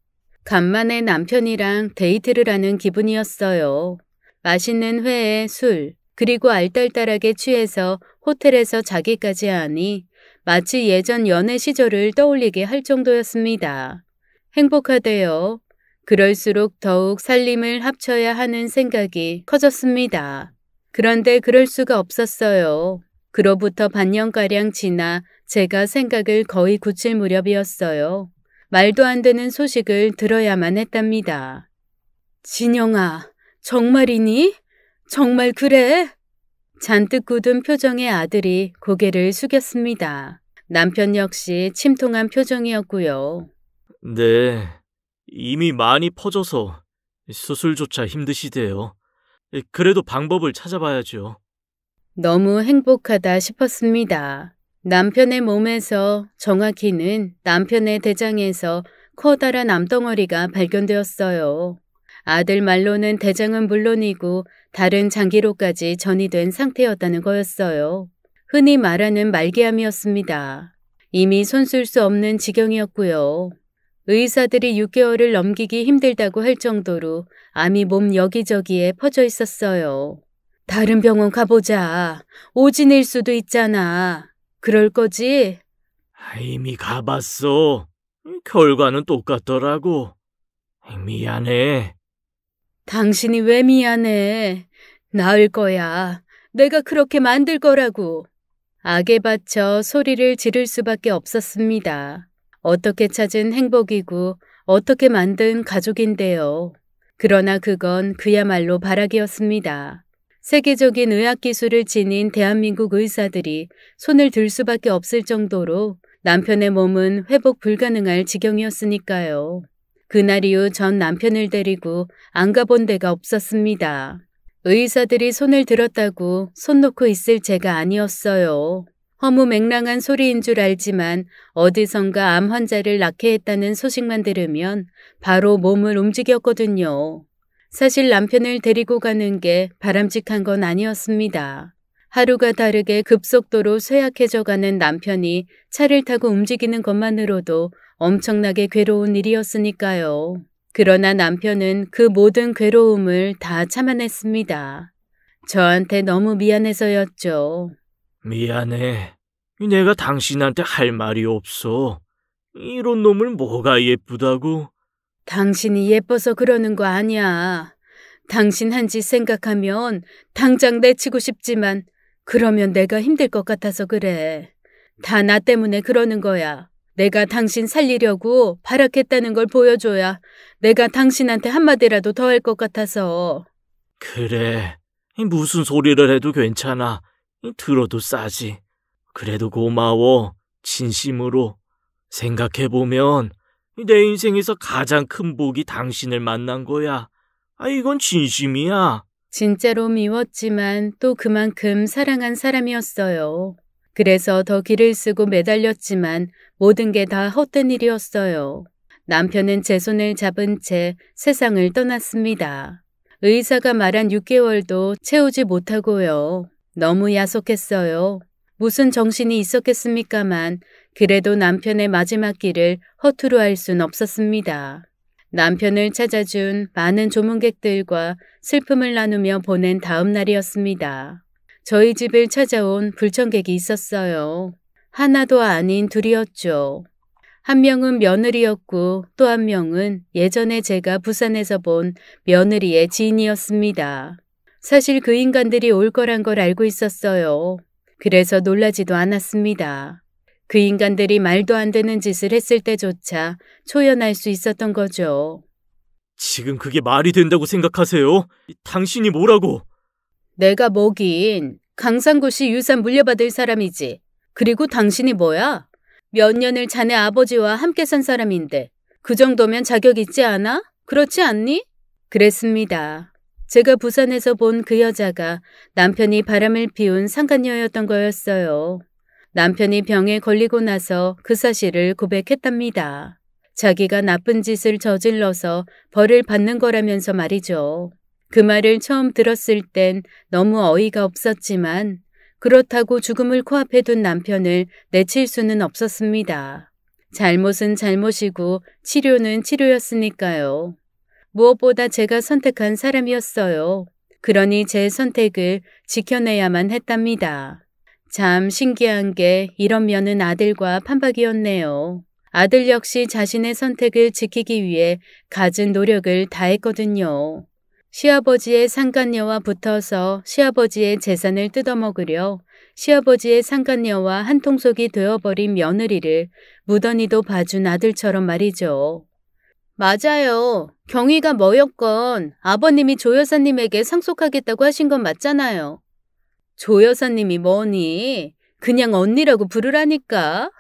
간만에 남편이랑 데이트를 하는 기분이었어요. 맛있는 회에 술, 그리고 알딸딸하게 취해서 호텔에서 자기까지 하니 마치 예전 연애 시절을 떠올리게 할 정도였습니다. 행복하대요. 그럴수록 더욱 살림을 합쳐야 하는 생각이 커졌습니다. 그런데 그럴 수가 없었어요. 그로부터 반년가량 지나 제가 생각을 거의 굳힐 무렵이었어요. 말도 안 되는 소식을 들어야만 했답니다. 진영아, 정말이니? 정말 그래? 잔뜩 굳은 표정의 아들이 고개를 숙였습니다. 남편 역시 침통한 표정이었고요. 네, 이미 많이 퍼져서 수술조차 힘드시대요. 그래도 방법을 찾아봐야죠. 너무 행복하다 싶었습니다. 남편의 몸에서, 정확히는 남편의 대장에서 커다란 암덩어리가 발견되었어요. 아들 말로는 대장은 물론이고 다른 장기로까지 전이된 상태였다는 거였어요. 흔히 말하는 말기암이었습니다. 이미 손쓸 수 없는 지경이었고요. 의사들이 6개월을 넘기기 힘들다고 할 정도로 암이 몸 여기저기에 퍼져 있었어요. 다른 병원 가보자. 오진일 수도 있잖아. 그럴 거지? 이미 가봤어. 결과는 똑같더라고. 미안해. 당신이 왜 미안해? 나을 거야. 내가 그렇게 만들 거라고. 악에 받쳐 소리를 지를 수밖에 없었습니다. 어떻게 찾은 행복이고 어떻게 만든 가족인데요. 그러나 그건 그야말로 바라기였습니다. 세계적인 의학기술을 지닌 대한민국 의사들이 손을 들 수밖에 없을 정도로 남편의 몸은 회복 불가능할 지경이었으니까요. 그날 이후 전 남편을 데리고 안 가본 데가 없었습니다. 의사들이 손을 들었다고 손 놓고 있을 제가 아니었어요. 허무맹랑한 소리인 줄 알지만 어디선가 암 환자를 낳게 했다는 소식만 들으면 바로 몸을 움직였거든요. 사실 남편을 데리고 가는 게 바람직한 건 아니었습니다. 하루가 다르게 급속도로 쇠약해져가는 남편이 차를 타고 움직이는 것만으로도 엄청나게 괴로운 일이었으니까요. 그러나 남편은 그 모든 괴로움을 다 참아냈습니다. 저한테 너무 미안해서였죠. 미안해. 내가 당신한테 할 말이 없어. 이런 놈을 뭐가 예쁘다고? 당신이 예뻐서 그러는 거 아니야. 당신 한 짓 생각하면 당장 내치고 싶지만 그러면 내가 힘들 것 같아서 그래. 다 나 때문에 그러는 거야. 내가 당신 살리려고 발악했다는 걸 보여줘야 내가 당신한테 한마디라도 더 할 것 같아서. 그래. 무슨 소리를 해도 괜찮아. 들어도 싸지. 그래도 고마워. 진심으로. 생각해보면 내 인생에서 가장 큰 복이 당신을 만난 거야. 이건 진심이야. 진짜로 미웠지만 또 그만큼 사랑한 사람이었어요. 그래서 더 기를 쓰고 매달렸지만 모든 게 다 헛된 일이었어요. 남편은 제 손을 잡은 채 세상을 떠났습니다. 의사가 말한 6개월도 채우지 못하고요. 너무 야속했어요. 무슨 정신이 있었겠습니까만 그래도 남편의 마지막 길을 허투루 할 순 없었습니다. 남편을 찾아준 많은 조문객들과 슬픔을 나누며 보낸 다음 날이었습니다. 저희 집을 찾아온 불청객이 있었어요. 하나도 아닌 둘이었죠. 한 명은 며느리였고 또 한 명은 예전에 제가 부산에서 본 며느리의 지인이었습니다. 사실 그 인간들이 올 거란 걸 알고 있었어요. 그래서 놀라지도 않았습니다. 그 인간들이 말도 안 되는 짓을 했을 때조차 초연할 수 있었던 거죠. 지금 그게 말이 된다고 생각하세요? 당신이 뭐라고? 내가 뭐긴 강상구씨 유산 물려받을 사람이지. 그리고 당신이 뭐야? 몇 년을 자네 아버지와 함께 산 사람인데 그 정도면 자격 있지 않아? 그렇지 않니? 그랬습니다. 제가 부산에서 본 그 여자가 남편이 바람을 피운 상간녀였던 거였어요. 남편이 병에 걸리고 나서 그 사실을 고백했답니다. 자기가 나쁜 짓을 저질러서 벌을 받는 거라면서 말이죠. 그 말을 처음 들었을 땐 너무 어이가 없었지만 그렇다고 죽음을 코앞에 둔 남편을 내칠 수는 없었습니다. 잘못은 잘못이고 치료는 치료였으니까요. 무엇보다 제가 선택한 사람이었어요. 그러니 제 선택을 지켜내야만 했답니다. 참 신기한 게 이런 면은 아들과 판박이었네요. 아들 역시 자신의 선택을 지키기 위해 갖은 노력을 다했거든요. 시아버지의 상간녀와 붙어서 시아버지의 재산을 뜯어먹으려 시아버지의 상간녀와 한통속이 되어버린 며느리를 무던히도 봐준 아들처럼 말이죠. 맞아요. 경위가 뭐였건 아버님이 조 여사님에게 상속하겠다고 하신 건 맞잖아요. 조 여사님이 뭐니? 그냥 언니라고 부르라니까.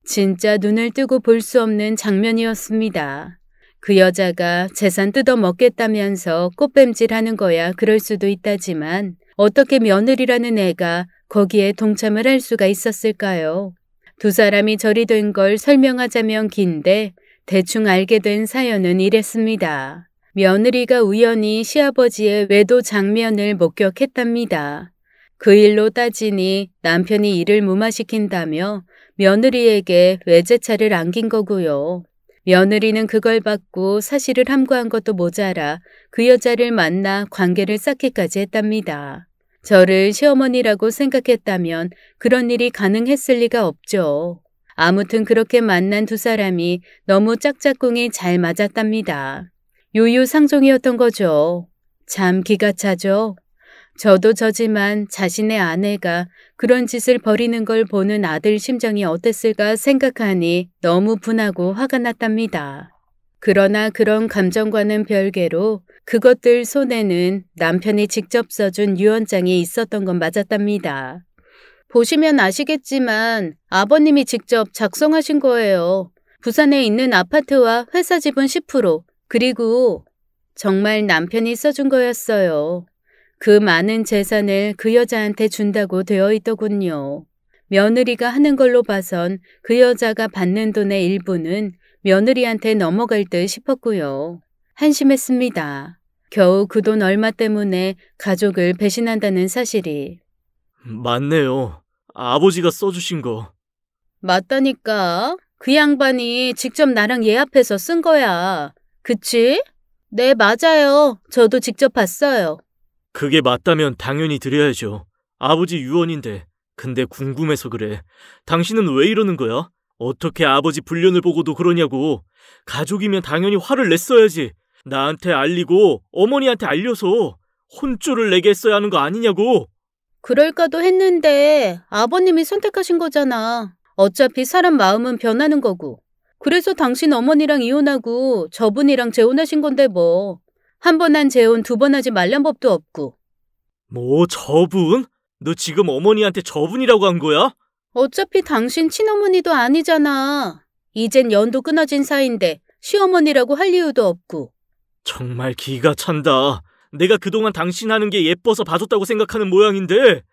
진짜 눈을 뜨고 볼 수 없는 장면이었습니다. 그 여자가 재산 뜯어먹겠다면서 꽃뱀질하는 거야 그럴 수도 있다지만 어떻게 며느리라는 애가 거기에 동참을 할 수가 있었을까요? 두 사람이 절이 된 걸 설명하자면 긴데 대충 알게 된 사연은 이랬습니다. 며느리가 우연히 시아버지의 외도 장면을 목격했답니다. 그 일로 따지니 남편이 일을 무마시킨다며 며느리에게 외제차를 안긴 거고요. 며느리는 그걸 받고 사실을 함구한 것도 모자라 그 여자를 만나 관계를 쌓기까지 했답니다. 저를 시어머니라고 생각했다면 그런 일이 가능했을 리가 없죠. 아무튼 그렇게 만난 두 사람이 너무 짝짝꿍이 잘 맞았답니다. 유유상종이었던 거죠. 참 기가 차죠. 저도 저지만 자신의 아내가 그런 짓을 벌이는 걸 보는 아들 심정이 어땠을까 생각하니 너무 분하고 화가 났답니다. 그러나 그런 감정과는 별개로 그것들 손에는 남편이 직접 써준 유언장이 있었던 건 맞았답니다. 보시면 아시겠지만 아버님이 직접 작성하신 거예요. 부산에 있는 아파트와 회사 지분 10%, 그리고 정말 남편이 써준 거였어요. 그 많은 재산을 그 여자한테 준다고 되어 있더군요. 며느리가 하는 걸로 봐선 그 여자가 받는 돈의 일부는 며느리한테 넘어갈 듯 싶었고요. 한심했습니다. 겨우 그 돈 얼마 때문에 가족을 배신한다는 사실이. 맞네요. 아버지가 써주신 거. 맞다니까. 그 양반이 직접 나랑 예합해서 쓴 거야. 그치? 네, 맞아요. 저도 직접 봤어요. 그게 맞다면 당연히 드려야죠. 아버지 유언인데. 근데 궁금해서 그래. 당신은 왜 이러는 거야? 어떻게 아버지 불륜을 보고도 그러냐고. 가족이면 당연히 화를 냈어야지. 나한테 알리고 어머니한테 알려서 혼쭐을 내게 했어야 하는 거 아니냐고. 그럴까도 했는데 아버님이 선택하신 거잖아. 어차피 사람 마음은 변하는 거고. 그래서 당신 어머니랑 이혼하고 저분이랑 재혼하신 건데 뭐. 한 번 한 재혼 두 번 하지 말란 법도 없고. 뭐 저분? 너 지금 어머니한테 저분이라고 한 거야? 어차피 당신 친어머니도 아니잖아. 이젠 연도 끊어진 사이인데 시어머니라고 할 이유도 없고. 정말 기가 찬다. 내가 그동안 당신 하는 게 예뻐서 봐줬다고 생각하는 모양인데.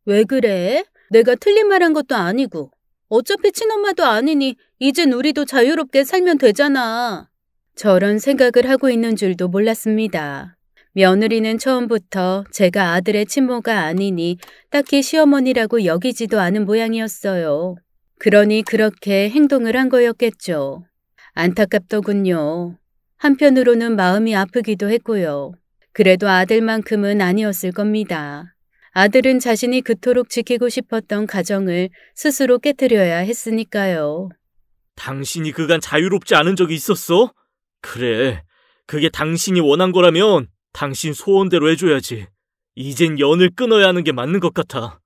왜 그래? 내가 틀린 말 한 것도 아니고. 어차피 친엄마도 아니니 이젠 우리도 자유롭게 살면 되잖아. 저런 생각을 하고 있는 줄도 몰랐습니다. 며느리는 처음부터 제가 아들의 친모가 아니니 딱히 시어머니라고 여기지도 않은 모양이었어요. 그러니 그렇게 행동을 한 거였겠죠. 안타깝더군요. 한편으로는 마음이 아프기도 했고요. 그래도 아들만큼은 아니었을 겁니다. 아들은 자신이 그토록 지키고 싶었던 가정을 스스로 깨트려야 했으니까요. 당신이 그간 자유롭지 않은 적이 있었어? 그래, 그게 당신이 원한 거라면 당신 소원대로 해줘야지. 이젠 연을 끊어야 하는 게 맞는 것 같아.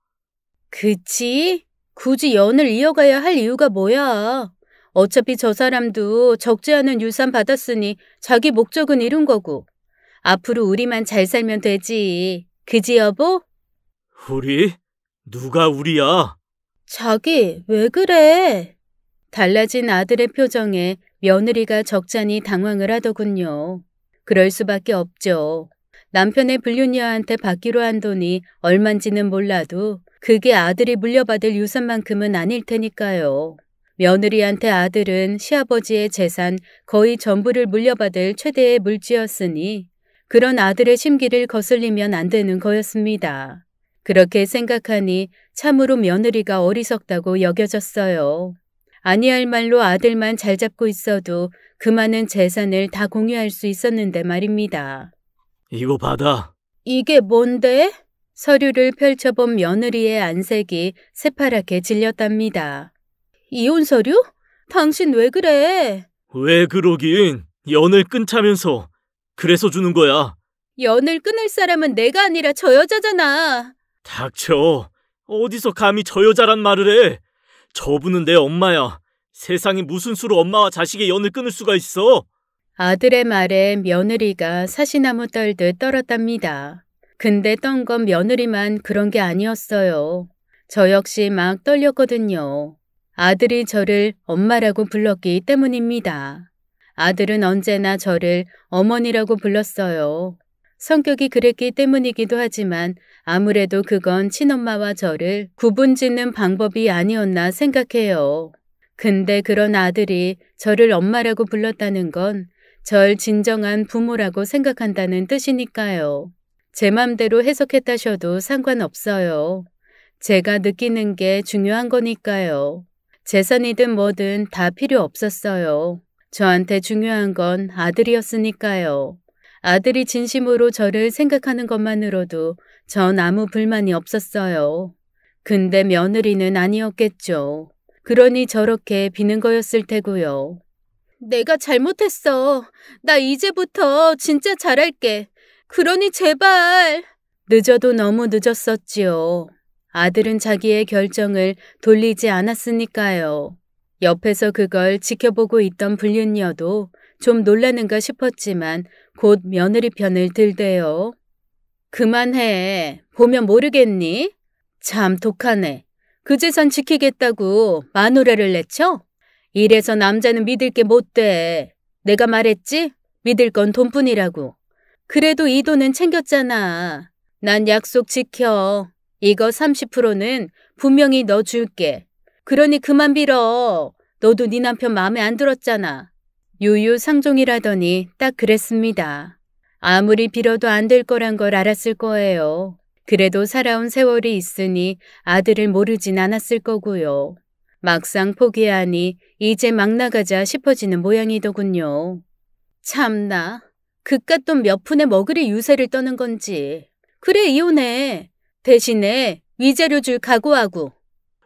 그치? 굳이 연을 이어가야 할 이유가 뭐야? 어차피 저 사람도 적지 않은 유산 받았으니 자기 목적은 이룬 거고. 앞으로 우리만 잘 살면 되지. 그지 여보? 우리? 누가 우리야? 자기, 왜 그래? 달라진 아들의 표정에 며느리가 적잖이 당황을 하더군요. 그럴 수밖에 없죠. 남편의 불륜녀한테 받기로 한 돈이 얼만지는 몰라도 그게 아들이 물려받을 유산만큼은 아닐 테니까요. 며느리한테 아들은 시아버지의 재산 거의 전부를 물려받을 최대의 물지였으니 그런 아들의 심기를 거슬리면 안 되는 거였습니다. 그렇게 생각하니 참으로 며느리가 어리석다고 여겨졌어요. 아니할 말로 아들만 잘 잡고 있어도 그 많은 재산을 다 공유할 수 있었는데 말입니다. 이거 받아. 이게 뭔데? 서류를 펼쳐본 며느리의 안색이 새파랗게 질렸답니다. 이혼 서류? 당신 왜 그래? 왜 그러긴. 연을 끊자면서. 그래서 주는 거야. 연을 끊을 사람은 내가 아니라 저 여자잖아. 닥쳐. 어디서 감히 저 여자란 말을 해. 저분은 내 엄마야. 세상에 무슨 수로 엄마와 자식의 연을 끊을 수가 있어? 아들의 말에 며느리가 사시나무 떨듯 떨었답니다. 근데 떤 건 며느리만 그런 게 아니었어요. 저 역시 막 떨렸거든요. 아들이 저를 엄마라고 불렀기 때문입니다. 아들은 언제나 저를 어머니라고 불렀어요. 성격이 그랬기 때문이기도 하지만 아무래도 그건 친엄마와 저를 구분짓는 방법이 아니었나 생각해요. 근데 그런 아들이 저를 엄마라고 불렀다는 건 절 진정한 부모라고 생각한다는 뜻이니까요. 제 맘대로 해석했다셔도 상관없어요. 제가 느끼는 게 중요한 거니까요. 재산이든 뭐든 다 필요 없었어요. 저한테 중요한 건 아들이었으니까요. 아들이 진심으로 저를 생각하는 것만으로도 전 아무 불만이 없었어요. 근데 며느리는 아니었겠죠. 그러니 저렇게 비는 거였을 테고요. 내가 잘못했어. 나 이제부터 진짜 잘할게. 그러니 제발. 늦어도 너무 늦었었지요. 아들은 자기의 결정을 돌리지 않았으니까요. 옆에서 그걸 지켜보고 있던 불륜녀도 좀 놀라는가 싶었지만 곧 며느리 편을 들대요. 그만해. 보면 모르겠니? 참 독하네. 그 재산 지키겠다고 마누라를 내쳐? 이래서 남자는 믿을 게 못 돼. 내가 말했지? 믿을 건 돈뿐이라고. 그래도 이 돈은 챙겼잖아. 난 약속 지켜. 이거 30%는 분명히 너 줄게. 그러니 그만 빌어. 너도 네 남편 마음에 안 들었잖아. 유유상종이라더니 딱 그랬습니다. 아무리 빌어도 안 될 거란 걸 알았을 거예요. 그래도 살아온 세월이 있으니 아들을 모르진 않았을 거고요. 막상 포기하니 이제 막 나가자 싶어지는 모양이더군요. 참나, 그깟 돈 몇 푼에 먹으리 유세를 떠는 건지. 그래, 이혼해. 대신에 위자료 줄 각오하고.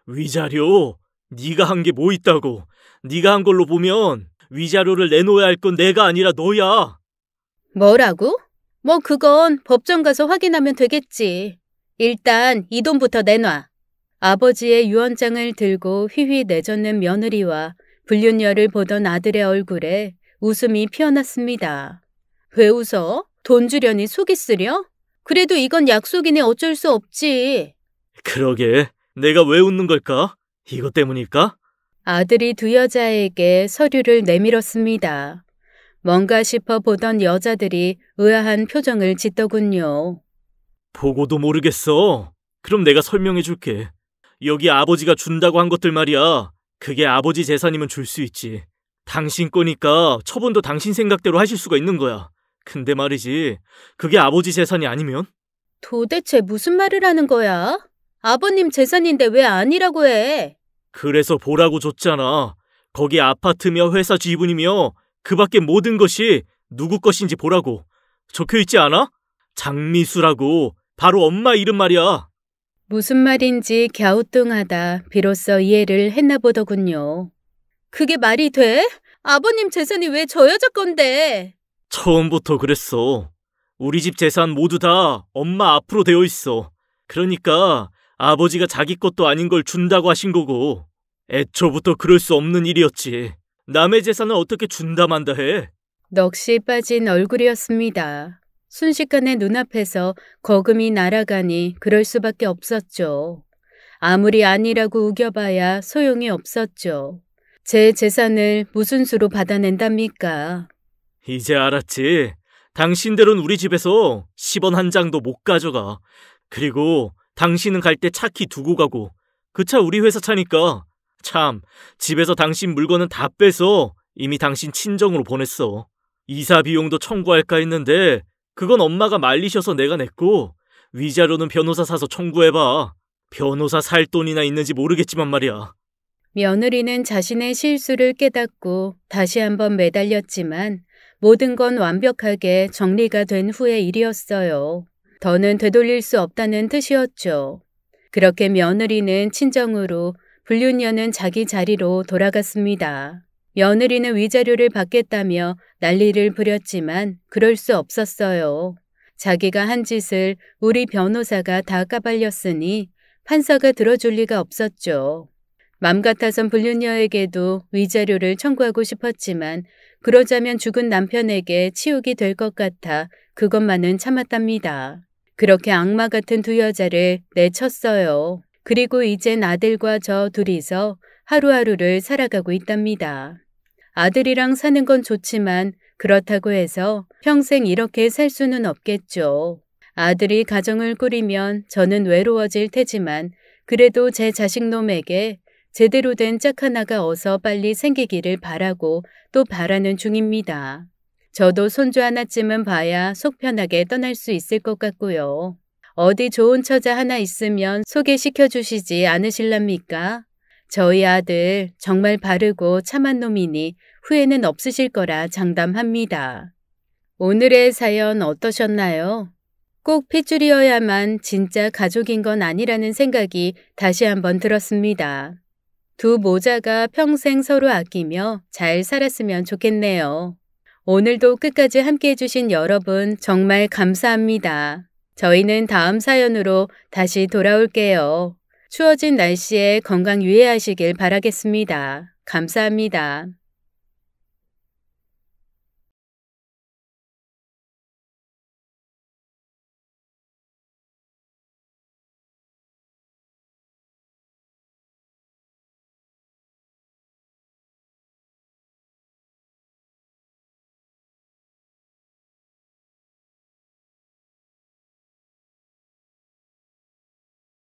위자료? 네가 한 게 뭐 있다고. 네가 한 걸로 보면 위자료를 내놓아야 할 건 내가 아니라 너야. 뭐라고? 뭐 그건 법정 가서 확인하면 되겠지. 일단 이 돈부터 내놔. 아버지의 유언장을 들고 휘휘 내젓는 며느리와 불륜녀를 보던 아들의 얼굴에 웃음이 피어났습니다. 왜 웃어? 돈 주려니 속이 쓰려? 그래도 이건 약속이니 어쩔 수 없지. 그러게, 내가 왜 웃는 걸까? 이것 때문일까? 아들이 두 여자에게 서류를 내밀었습니다. 뭔가 싶어 보던 여자들이 의아한 표정을 짓더군요. 보고도 모르겠어. 그럼 내가 설명해 줄게. 여기 아버지가 준다고 한 것들 말이야. 그게 아버지 재산이면 줄 수 있지. 당신 거니까 처분도 당신 생각대로 하실 수가 있는 거야. 근데 말이지, 그게 아버지 재산이 아니면? 도대체 무슨 말을 하는 거야? 아버님 재산인데 왜 아니라고 해? 그래서 보라고 줬잖아. 거기 아파트며 회사 지분이며 그 밖에 모든 것이 누구 것인지 보라고. 적혀있지 않아? 장미수라고. 바로 엄마 이름 말이야. 무슨 말인지 갸우뚱하다 비로소 이해를 했나 보더군요. 그게 말이 돼? 아버님 재산이 왜 저 여자 건데? 처음부터 그랬어. 우리 집 재산 모두 다 엄마 앞으로 되어 있어. 그러니까 아버지가 자기 것도 아닌 걸 준다고 하신 거고. 애초부터 그럴 수 없는 일이었지. 남의 재산을 어떻게 준다 만다 해. 넋이 빠진 얼굴이었습니다. 순식간에 눈앞에서 거금이 날아가니 그럴 수밖에 없었죠. 아무리 아니라고 우겨봐야 소용이 없었죠. 제 재산을 무슨 수로 받아낸답니까? 이제 알았지. 당신들은 우리 집에서 10원 한 장도 못 가져가. 그리고 당신은 갈 때 차 키 두고 가고. 그 차 우리 회사 차니까. 참, 집에서 당신 물건은 다 빼서 이미 당신 친정으로 보냈어. 이사 비용도 청구할까 했는데 그건 엄마가 말리셔서 내가 냈고, 위자료는 변호사 사서 청구해봐. 변호사 살 돈이나 있는지 모르겠지만 말이야. 며느리는 자신의 실수를 깨닫고 다시 한번 매달렸지만 모든 건 완벽하게 정리가 된 후의 일이었어요. 더는 되돌릴 수 없다는 뜻이었죠. 그렇게 며느리는 친정으로, 불륜녀는 자기 자리로 돌아갔습니다. 며느리는 위자료를 받겠다며 난리를 부렸지만 그럴 수 없었어요. 자기가 한 짓을 우리 변호사가 다 까발렸으니 판사가 들어줄 리가 없었죠. 맘 같아선 불륜녀에게도 위자료를 청구하고 싶었지만 그러자면 죽은 남편에게 치욕이 될 것 같아 그것만은 참았답니다. 그렇게 악마 같은 두 여자를 내쳤어요. 그리고 이젠 아들과 저 둘이서 하루하루를 살아가고 있답니다. 아들이랑 사는 건 좋지만 그렇다고 해서 평생 이렇게 살 수는 없겠죠. 아들이 가정을 꾸리면 저는 외로워질 테지만 그래도 제 자식놈에게 제대로 된 짝 하나가 어서 빨리 생기기를 바라고 또 바라는 중입니다. 저도 손주 하나쯤은 봐야 속 편하게 떠날 수 있을 것 같고요. 어디 좋은 처자 하나 있으면 소개시켜 주시지 않으실랍니까? 저희 아들 정말 바르고 참한 놈이니 후회는 없으실 거라 장담합니다. 오늘의 사연 어떠셨나요? 꼭 핏줄이어야만 진짜 가족인 건 아니라는 생각이 다시 한번 들었습니다. 두 모자가 평생 서로 아끼며 잘 살았으면 좋겠네요. 오늘도 끝까지 함께 해주신 여러분 정말 감사합니다. 저희는 다음 사연으로 다시 돌아올게요. 추워진 날씨에 건강 유의하시길 바라겠습니다. 감사합니다.